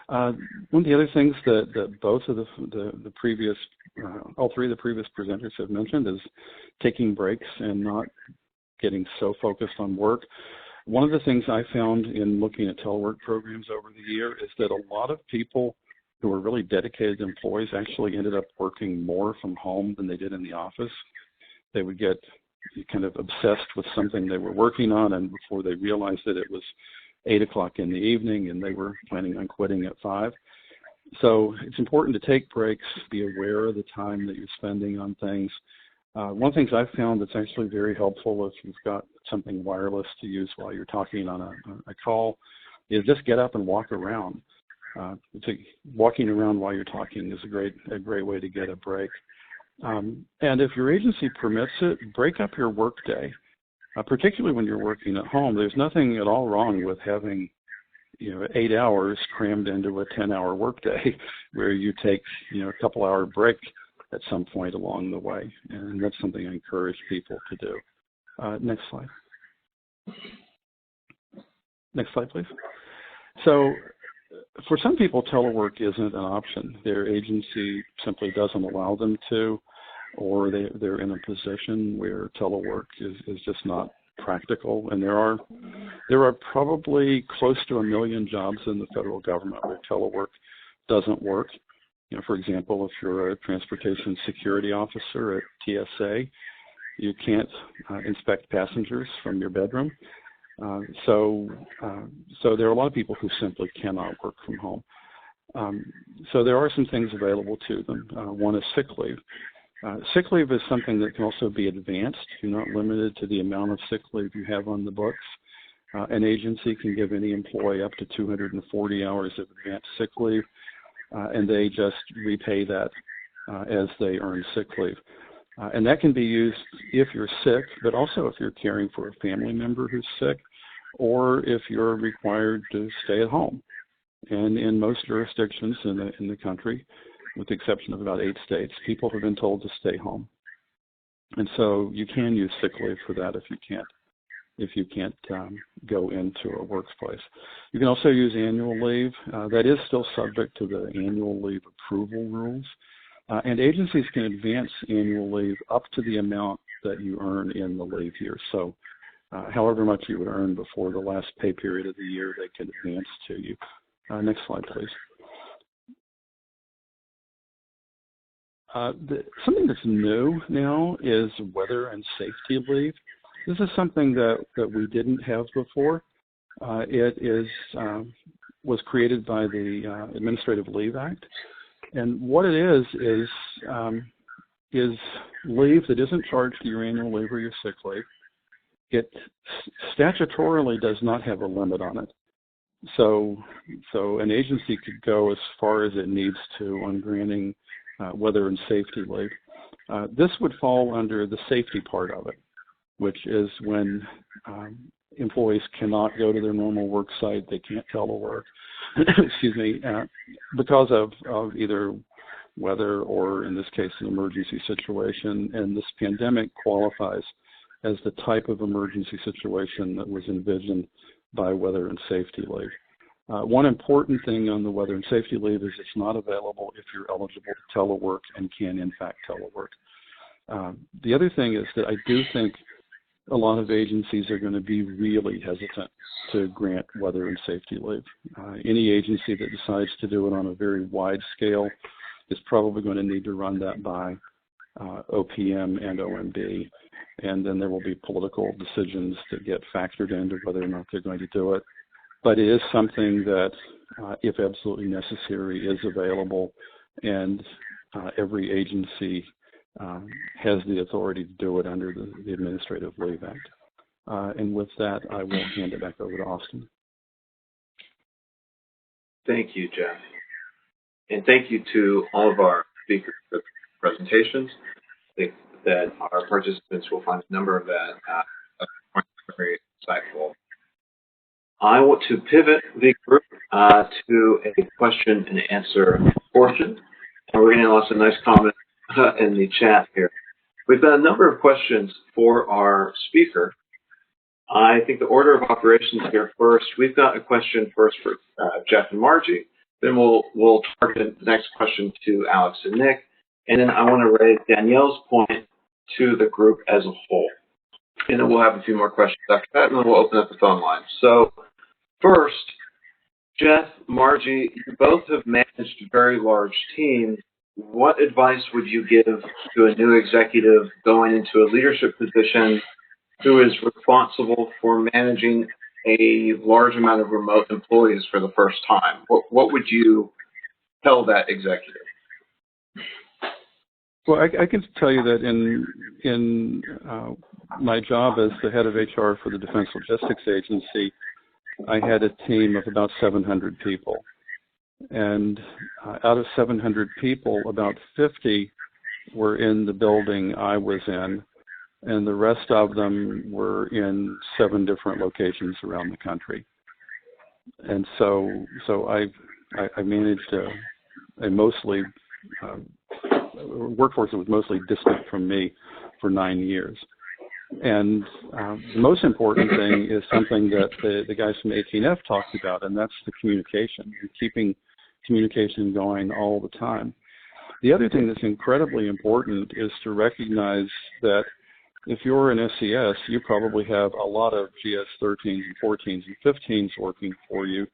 S6: One of the other things that both of the previous, all three of the previous presenters have mentioned is taking breaks and not getting so focused on work. One of the things I found in looking at telework programs over the year is that a lot of people who were really dedicated employees actually ended up working more from home than they did in the office. They would get kind of obsessed with something they were working on, and before they realized that it was 8 o'clock in the evening and they were planning on quitting at 5. So it's important to take breaks, be aware of the time that you're spending on things. One of the things I've found that's actually very helpful if you've got something wireless to use while you're talking on a call is just get up and walk around. Walking around while you're talking is a great way to get a break. And if your agency permits it, break up your workday, particularly when you're working at home. There's nothing at all wrong with having 8 hours crammed into a 10-hour workday where you take a couple-hour break at some point along the way, and that's something I encourage people to do. Next slide. Next slide, please. So for some people, telework isn't an option. Their agency simply doesn't allow them to, or they're in a position where telework is just not practical. And there are probably close to 1 million jobs in the federal government where telework doesn't work. For example, if you're a transportation security officer at TSA, you can't inspect passengers from your bedroom. So there are a lot of people who simply cannot work from home. So there are some things available to them. One is sick leave. Sick leave is something that can also be advanced. You're not limited to the amount of sick leave you have on the books. An agency can give any employee up to 240 hours of advanced sick leave, and they just repay that as they earn sick leave. And that can be used if you're sick, but also if you're caring for a family member who's sick, or if you're required to stay at home. And in most jurisdictions in the country, with the exception of about 8 states, people have been told to stay home. And so you can use sick leave for that if you can't go into a workplace. You can also use annual leave. That is still subject to the annual leave approval rules. And agencies can advance annual leave up to the amount that you earn in the leave year. So however much you would earn before the last pay period of the year, they can advance to you. Next slide, please. Something that's new now is weather and safety leave. This is something that we didn't have before. It was created by the Administrative Leave Act. And what it is leave that isn't charged to your annual leave or your sick leave. It statutorily does not have a limit on it. So an agency could go as far as it needs to on granting weather and safety leave. This would fall under the safety part of it, which is when employees cannot go to their normal work site, they can't telework, excuse me, because of either weather or, in this case, an emergency situation. And this pandemic qualifies as the type of emergency situation that was envisioned by weather and safety leave. One important thing on the weather and safety leave is it's not available if you're eligible to telework and can, in fact, telework. The other thing is that I do think a lot of agencies are going to be really hesitant to grant weather and safety leave. Any agency that decides to do it on a very wide scale is probably going to need to run that by OPM and OMB, and then there will be political decisions that get factored into whether or not they're going to do it. But it is something that, if absolutely necessary, is available, and every agency has the authority to do it under the Administrative Leave Act. And with that, I will hand it back over to Austin.
S2: Thank you, Jeff. And thank you to all of our speakers for the presentations. I think that our participants will find a number of that very insightful. I want to pivot the group to a question and answer portion. And we're getting lots of nice comments in the chat here. We've got a number of questions for our speaker. I think the order of operations here first, we've got a question first for Jeff and Margie. Then we'll target the next question to Alex and Nick. And then I want to raise Danielle's point to the group as a whole. And then we'll have a few more questions after that, and then we'll open up the phone line. So first, Jeff, Margie, you both have managed very large teams. What advice would you give to a new executive going into a leadership position who is responsible for managing a large amount of remote employees for the first time? What would you tell that executive?
S6: Well, I can tell you that in my job as the head of HR for the Defense Logistics Agency, I had a team of about 700 people. And out of 700 people, about 50 were in the building I was in, and the rest of them were in 7 different locations around the country. And so I managed a mostly workforce that was mostly distant from me for 9 years. And the most important thing is something that the guys from ACT-IAC talked about, and that's the communication, and keeping communication going all the time. The other thing that's incredibly important is to recognize that if you're an SCS, you probably have a lot of GS-13s and 14s and 15s working for you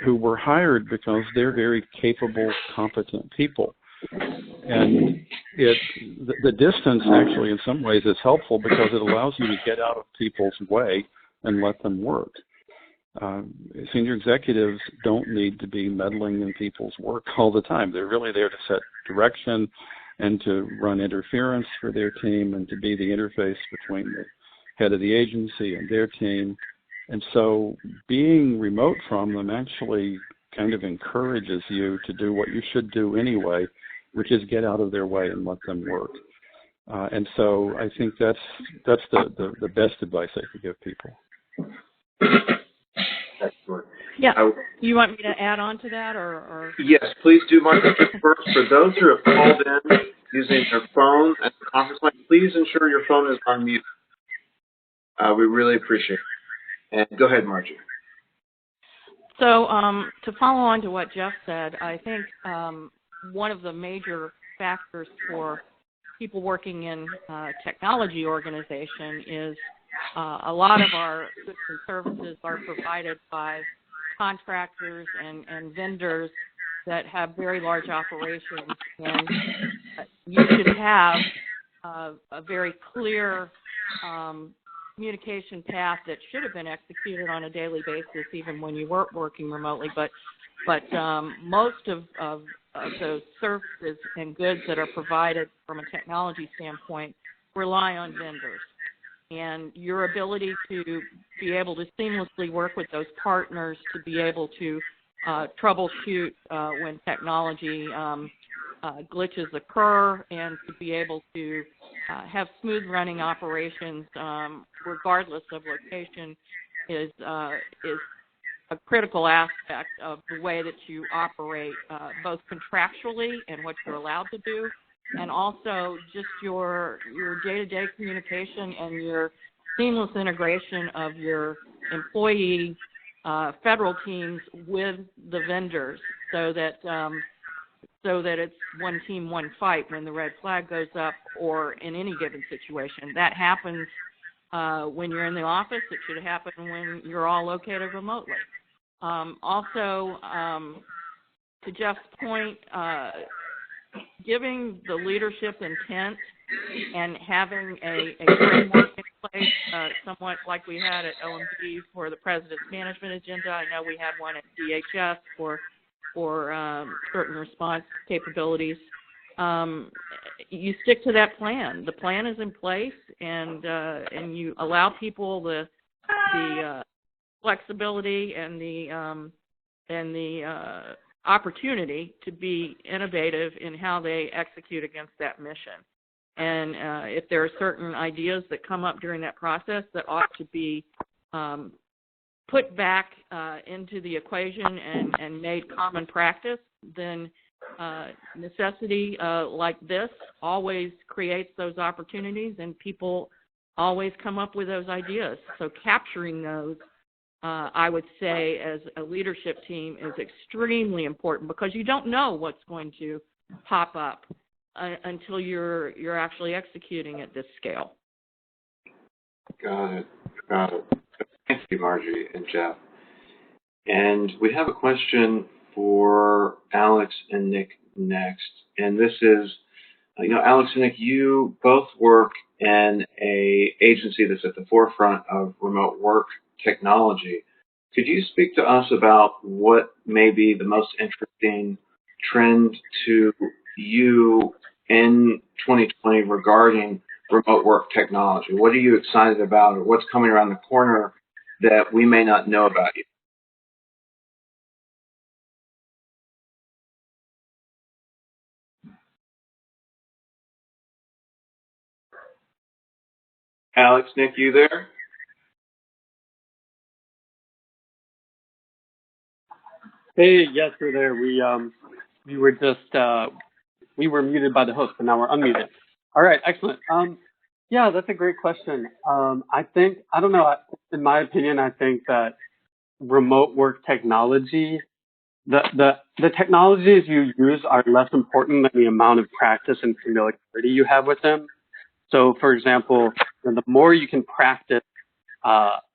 S6: who were hired because they're very capable, competent people. And the distance actually in some ways is helpful because it allows you to get out of people's way and let them work. Senior executives don't need to be meddling in people's work all the time. They're really there to set direction and to run interference for their team and to be the interface between the head of the agency and their team. And so being remote from them actually kind of encourages you to do what you should do anyway, which is get out of their way and let them work. And so I think that's the best advice I could give people.
S2: Excellent.
S5: Yeah. You want me to add on to that, or?
S2: Yes, please do, Martha. First, for those who have called in using their phone at the conference line, please ensure your phone is on mute. We really appreciate it. And go ahead, Margie.
S5: So to follow on to what Jeff said, I think one of the major factors for people working in technology organization is a lot of our goods and services are provided by contractors and vendors that have very large operations, and you should have a very clear communication path that should have been executed on a daily basis even when you weren't working remotely, but most of those services and goods that are provided from a technology standpoint rely on vendors. And your ability to be able to seamlessly work with those partners to be able to troubleshoot when technology glitches occur and to be able to have smooth running operations regardless of location is a critical aspect of the way that you operate, both contractually and what you're allowed to do, and also just your day-to-day communication and your seamless integration of your employee federal teams with the vendors, so that it's one team, one fight when the red flag goes up, or in any given situation. That happens when you're in the office. It should happen when you're all located remotely. Also, to Jeff's point, giving the leadership intent and having a framework in place, somewhat like we had at OMB for the President's Management Agenda. I know we had one at DHS for certain response capabilities. You stick to that plan. The plan is in place, and you allow people the flexibility and the opportunity to be innovative in how they execute against that mission. And if there are certain ideas that come up during that process that ought to be put back into the equation and made common practice, then necessity like this always creates those opportunities, and people always come up with those ideas. So capturing those, I would say, as a leadership team is extremely important, because you don't know what's going to pop up until you're actually executing at this scale.
S2: Got it. Thank you, Margie and Jeff. And we have a question for Alex and Nick next. And this is, Alex and Nick, you both work in an agency that's at the forefront of remote work technology. Could you speak to us about what may be the most interesting trend to you in 2020 regarding remote work technology? What are you excited about, or what's coming around the corner that we may not know about you? Alex, Nick, you there?
S3: Hey, yes, we're there. We were just we were muted by the host, but now we're unmuted. All right, excellent. Yeah, that's a great question. I don't know, in my opinion, I think that remote work technology, the technologies you use are less important than the amount of practice and familiarity you have with them. So, for example, the more you can practice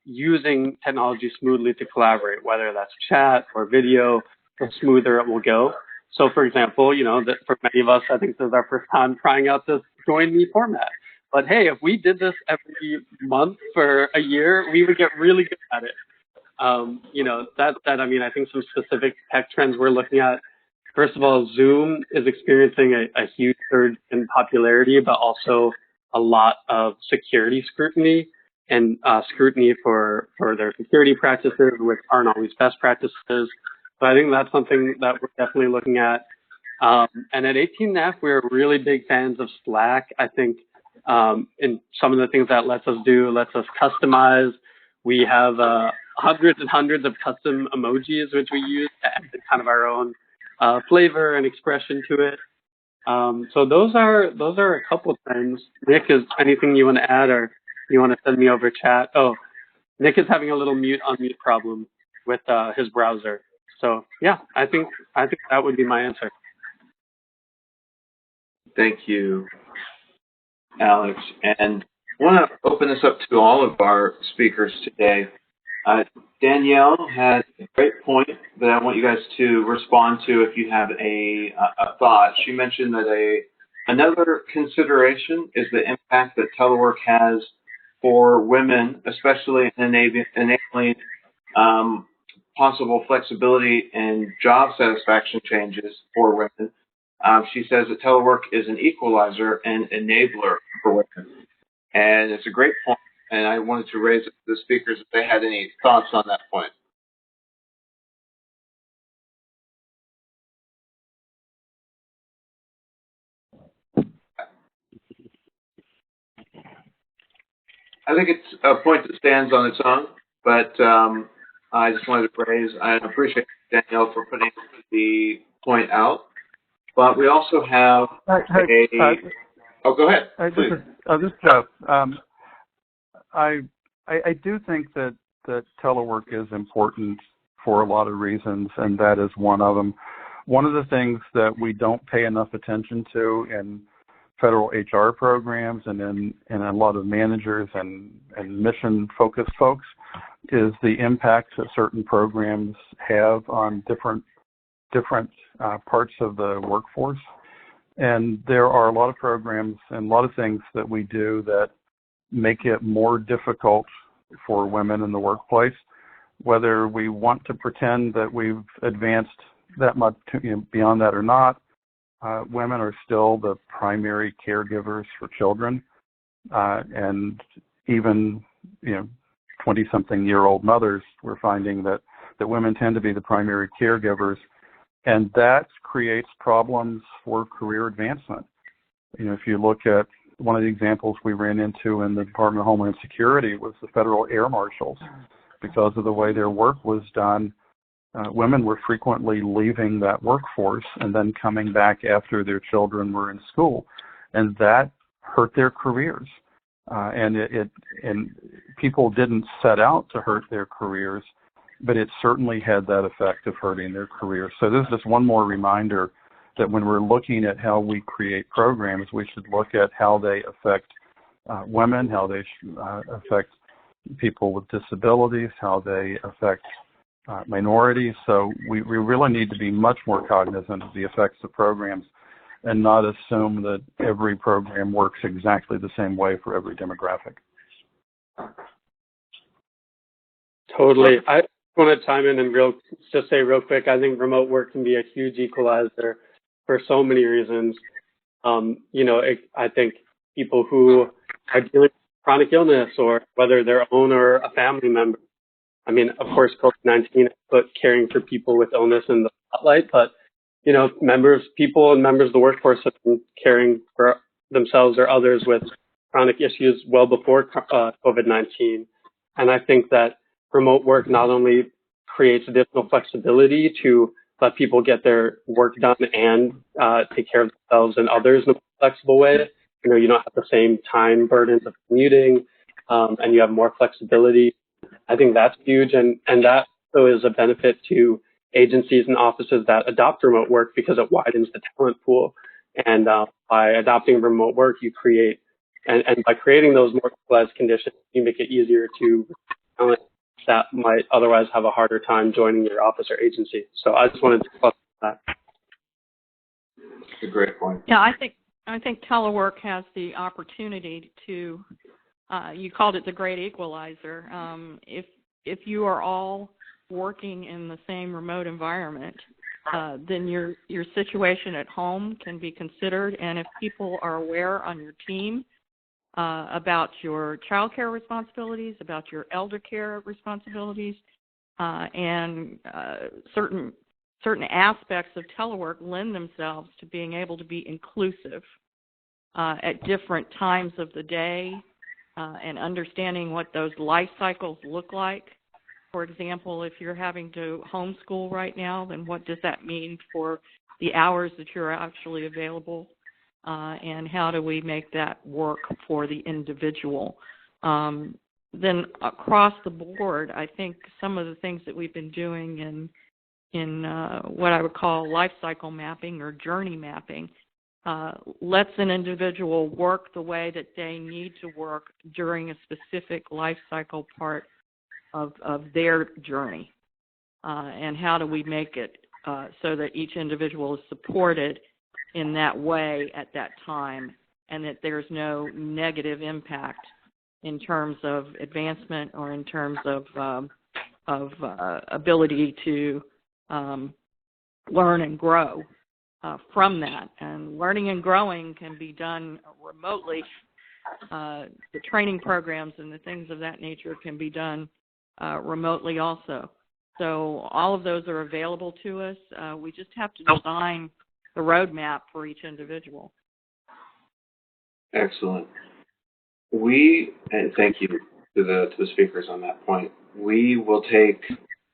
S3: using technology smoothly to collaborate, whether that's chat or video, the smoother it will go. So, for example, that for many of us, I think this is our first time trying out this Join Me format. But hey, if we did this every month for a year, we would get really good at it. I think some specific tech trends we're looking at. First of all, Zoom is experiencing a huge surge in popularity, but also a lot of security scrutiny and scrutiny for their security practices, which aren't always best practices. So I think that's something that we're definitely looking at. And at 18F, we're really big fans of Slack. I think in some of the things that lets us customize. We have hundreds and hundreds of custom emojis, which we use to add kind of our own flavor and expression to it. So those are a couple of things. Nick, is anything you want to add, or you want to send me over chat? Oh, Nick is having a little unmute problem with his browser. So yeah, I think that would be my answer.
S2: Thank you, Alex. And I want to open this up to all of our speakers today. Danielle had a great point that I want you guys to respond to if you have a thought. She mentioned that another consideration is the impact that telework has for women, especially in enabling possible flexibility and job satisfaction changes for women. She says that telework is an equalizer and enabler for women. And it's a great point. And I wanted to raise the speakers if they had any thoughts on that point. I think it's a point that stands on its own, but I just wanted to I appreciate Danielle for putting the point out. But we also have oh, go ahead, please.
S6: This is Jeff. I do think that telework is important for a lot of reasons, and that is one of them. One of the things that we don't pay enough attention to in federal HR programs and in a lot of managers and mission-focused folks is the impact that certain programs have on different parts of the workforce. And there are a lot of programs and a lot of things that we do that make it more difficult for women in the workplace. Whether we want to pretend that we've advanced that much beyond that or not, women are still the primary caregivers for children, and even 20-something-year-old mothers. We're finding that women tend to be the primary caregivers, and that creates problems for career advancement. If you look at one of the examples we ran into in the Department of Homeland Security was the federal air marshals. Because of the way their work was done, women were frequently leaving that workforce and then coming back after their children were in school, and that hurt their careers. And people didn't set out to hurt their careers, but it certainly had that effect of hurting their careers. So this is just one more reminder that when we're looking at how we create programs, we should look at how they affect women, how they affect people with disabilities, how they affect minorities. So we really need to be much more cognizant of the effects of programs and not assume that every program works exactly the same way for every demographic.
S3: Totally. want to chime in and just say real quick, I think remote work can be a huge equalizer for so many reasons. I think people who are dealing with chronic illness, or whether their own or a family member. I mean, of course, COVID-19 put caring for people with illness in the spotlight, but, people and members of the workforce have been caring for themselves or others with chronic issues well before COVID-19. And I think that remote work not only creates additional flexibility to let people get their work done and take care of themselves and others in a flexible way. You don't have the same time burdens of commuting, and you have more flexibility. I think that's huge, and that also is a benefit to agencies and offices that adopt remote work because it widens the talent pool. And by adopting remote work, you create, and by creating those more equalized conditions, you make it easier to talent that might otherwise have a harder time joining your office or agency. So I just wanted to talk about that.
S2: That's a great point.
S5: Yeah, I think telework has the opportunity to, you called it the great equalizer. If you are all working in the same remote environment, then your situation at home can be considered. And if people are aware on your team about your child care responsibilities, about your elder care responsibilities, and certain aspects of telework lend themselves to being able to be inclusive at different times of the day, and understanding what those life cycles look like. For example, if you're having to homeschool right now, then what does that mean for the hours that you're actually available? And how do we make that work for the individual? Then across the board, I think some of the things that we've been doing in what I would call life cycle mapping or journey mapping lets an individual work the way that they need to work during a specific life cycle part of their journey. And how do we make it so that each individual is supported in that way at that time, and that there's no negative impact in terms of advancement or in terms of ability to learn and grow from that. And learning and growing can be done remotely. The training programs and the things of that nature can be done remotely also. So all of those are available to us. We just have to design the roadmap for each individual.
S2: Excellent. And thank you to the speakers on that point. We will take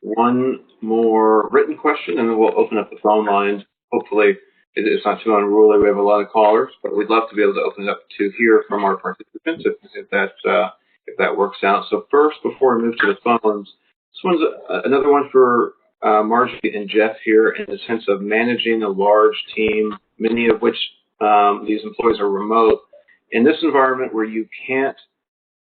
S2: one more written question, and then we'll open up the phone lines. Hopefully, it's not too unruly. We have a lot of callers, but we'd love to be able to open it up to hear from our participants if that works out. So first, before we move to the phones, this one's another one for Margie and Jeff here, in the sense of managing a large team, many of which these employees are remote. In this environment where you can't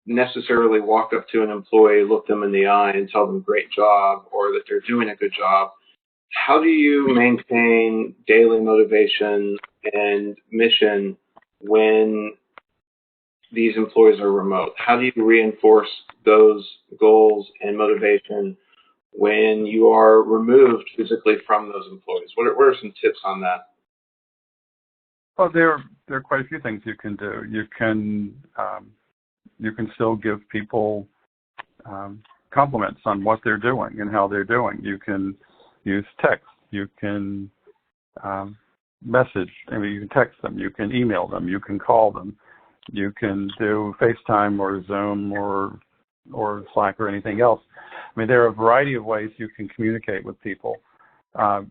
S2: necessarily walk up to an employee, look them in the eye, and tell them great job or that they're doing a good job, how do you maintain daily motivation and mission when these employees are remote? How do you reinforce those goals and motivation when you are removed physically from those employees? What are some tips on that?
S6: Well, there are quite a few things you can do. You can still give people compliments on what they're doing and how they're doing. You can use text. You can message. I mean, you can text them. You can email them. You can call them. You can do FaceTime or Zoom or Slack or anything else. I mean, there are a variety of ways you can communicate with people.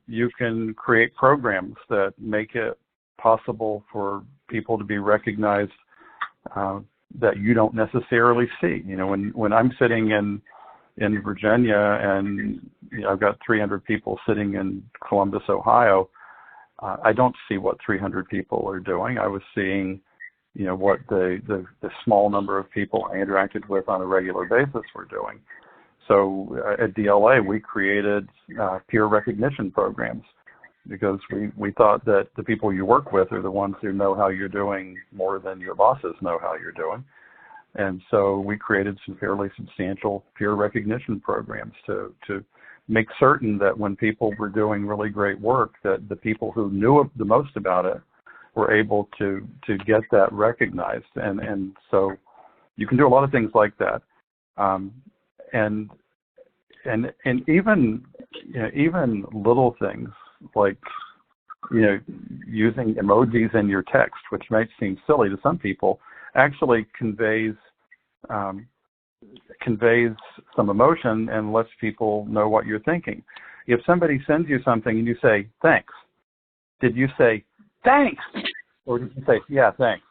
S6: You can create programs that make it possible for people to be recognized that you don't necessarily see. You know, when I'm sitting in Virginia and I've got 300 people sitting in Columbus, Ohio, I don't see what 300 people are doing. I was seeing, what the small number of people I interacted with on a regular basis were doing. So at DLA, we created peer recognition programs because we thought that the people you work with are the ones who know how you're doing more than your bosses know how you're doing. And so we created some fairly substantial peer recognition programs to make certain that when people were doing really great work, that the people who knew the most about it were able to get that recognized. And so you can do a lot of things like that. And even even little things like using emojis in your text, which might seem silly to some people, actually conveys some emotion and lets people know what you're thinking. If somebody sends you something and you say thanks, did you say thanks, or did you say yeah thanks?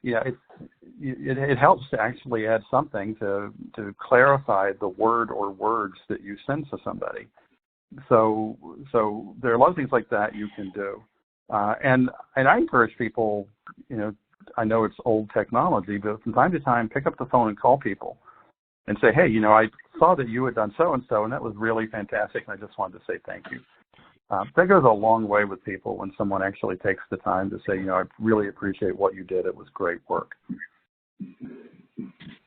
S6: It helps to actually add something to clarify the word or words that you send to somebody. So there are a lot of things like that you can do, and I encourage people. I know it's old technology, but from time to time, pick up the phone and call people, and say, hey, I saw that you had done so and so, and that was really fantastic, and I just wanted to say thank you. That goes a long way with people when someone actually takes the time to say, I really appreciate what you did. It was great work.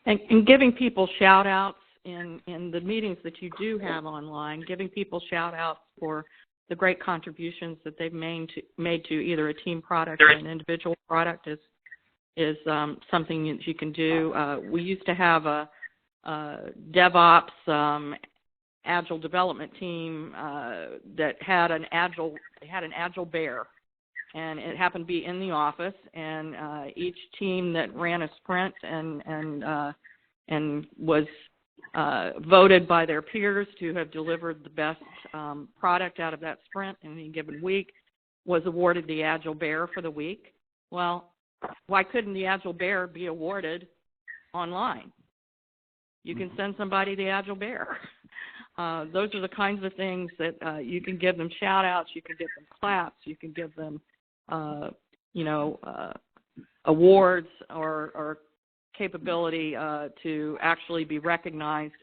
S5: And giving people shout-outs in the meetings that you do have online, giving people shout-outs for the great contributions that they've made to either a team product or an individual product is something that you can do. We used to have a DevOps agile development team that had an agile bear, and it happened to be in the office, and each team that ran a sprint and was voted by their peers to have delivered the best product out of that sprint in any given week was awarded the Agile Bear for the week. Well, why couldn't the Agile Bear be awarded online? You can send somebody the Agile Bear. Those are the kinds of things that you can give them shout-outs, you can give them claps, you can give them, awards or capability to actually be recognized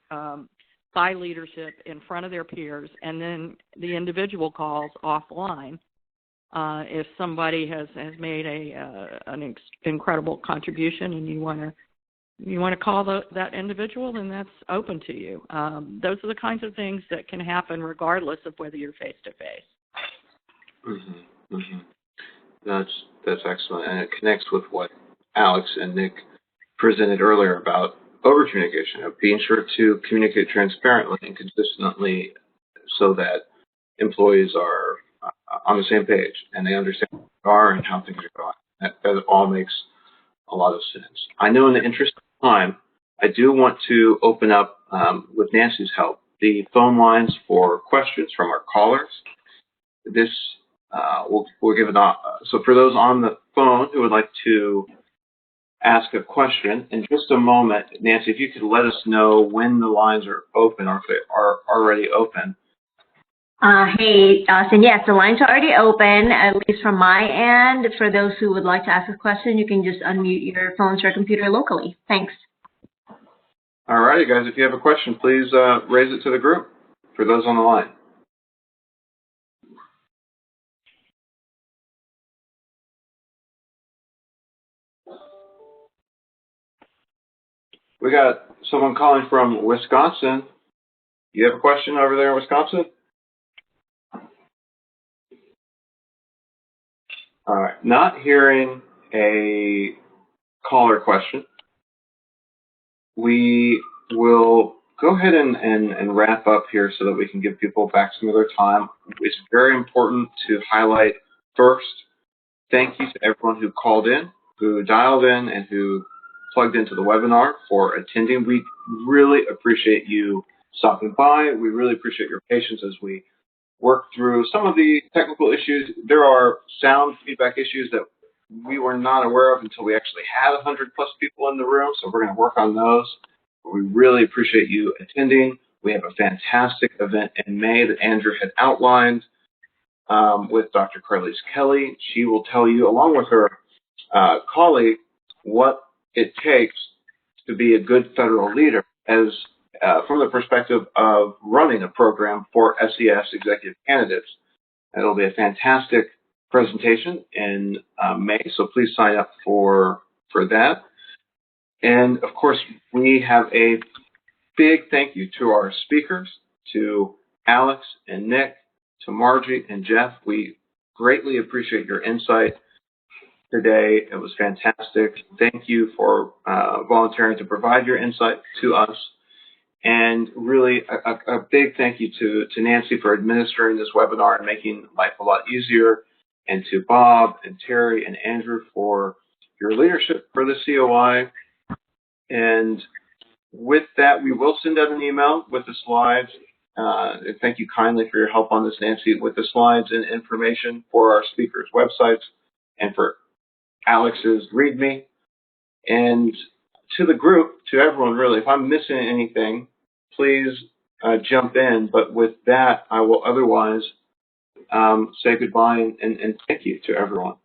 S5: by leadership in front of their peers, and then the individual calls offline if somebody has made an incredible contribution and you want to call that individual, then that's open to you. Those are the kinds of things that can happen regardless of whether you're face-to-face.
S2: Mm-hmm. Mm-hmm. That's excellent, and it connects with what Alex and Nick presented earlier about over-communication, of being sure to communicate transparently and consistently so that employees are on the same page and they understand where they are and how things are going. That all makes a lot of sense. I know in the interest of time, I do want to open up, with Nancy's help, the phone lines for questions from our callers. This we'll give it so for those on the phone who would like to ask a question, in just a moment, Nancy, if you could let us know when the lines are open or if they are already open.
S7: Hey, Austin, yes, the lines are already open, at least from my end. For those who would like to ask a question, you can just unmute your phones or computer locally. Thanks.
S2: All righty, guys, if you have a question, please raise it to the group for those on the line. We got someone calling from Wisconsin. You have a question over there in Wisconsin? All right, not hearing a caller question. We will go ahead and wrap up here so that we can give people back some of their time. It's very important to highlight first, thank you to everyone who called in, who dialed in, and who plugged into the webinar for attending. We really appreciate you stopping by. We really appreciate your patience as we work through some of the technical issues. There are sound feedback issues that we were not aware of until we actually had 100+ people in the room, so we're going to work on those. We really appreciate you attending. We have a fantastic event in May that Andrew had outlined with Dr. Carlise Kelly. She will tell you, along with her colleague, what it takes to be a good federal leader as from the perspective of running a program for SES executive candidates. It'll be a fantastic presentation in May, so please sign up for that. And of course, we have a big thank you to our speakers, to Alex and Nick, to Margie and Jeff. We greatly appreciate your insight today. It was fantastic. Thank you for volunteering to provide your insight to us. And really a big thank you to Nancy for administering this webinar and making life a lot easier, and to Bob and Terry and Andrew for your leadership for the COI. And with that, we will send out an email with the slides. Thank you kindly for your help on this, Nancy, with the slides and information for our speakers' websites and for Alex's README. And to the group, to everyone really, if I'm missing anything, please jump in. But with that, I will otherwise say goodbye and thank you to everyone.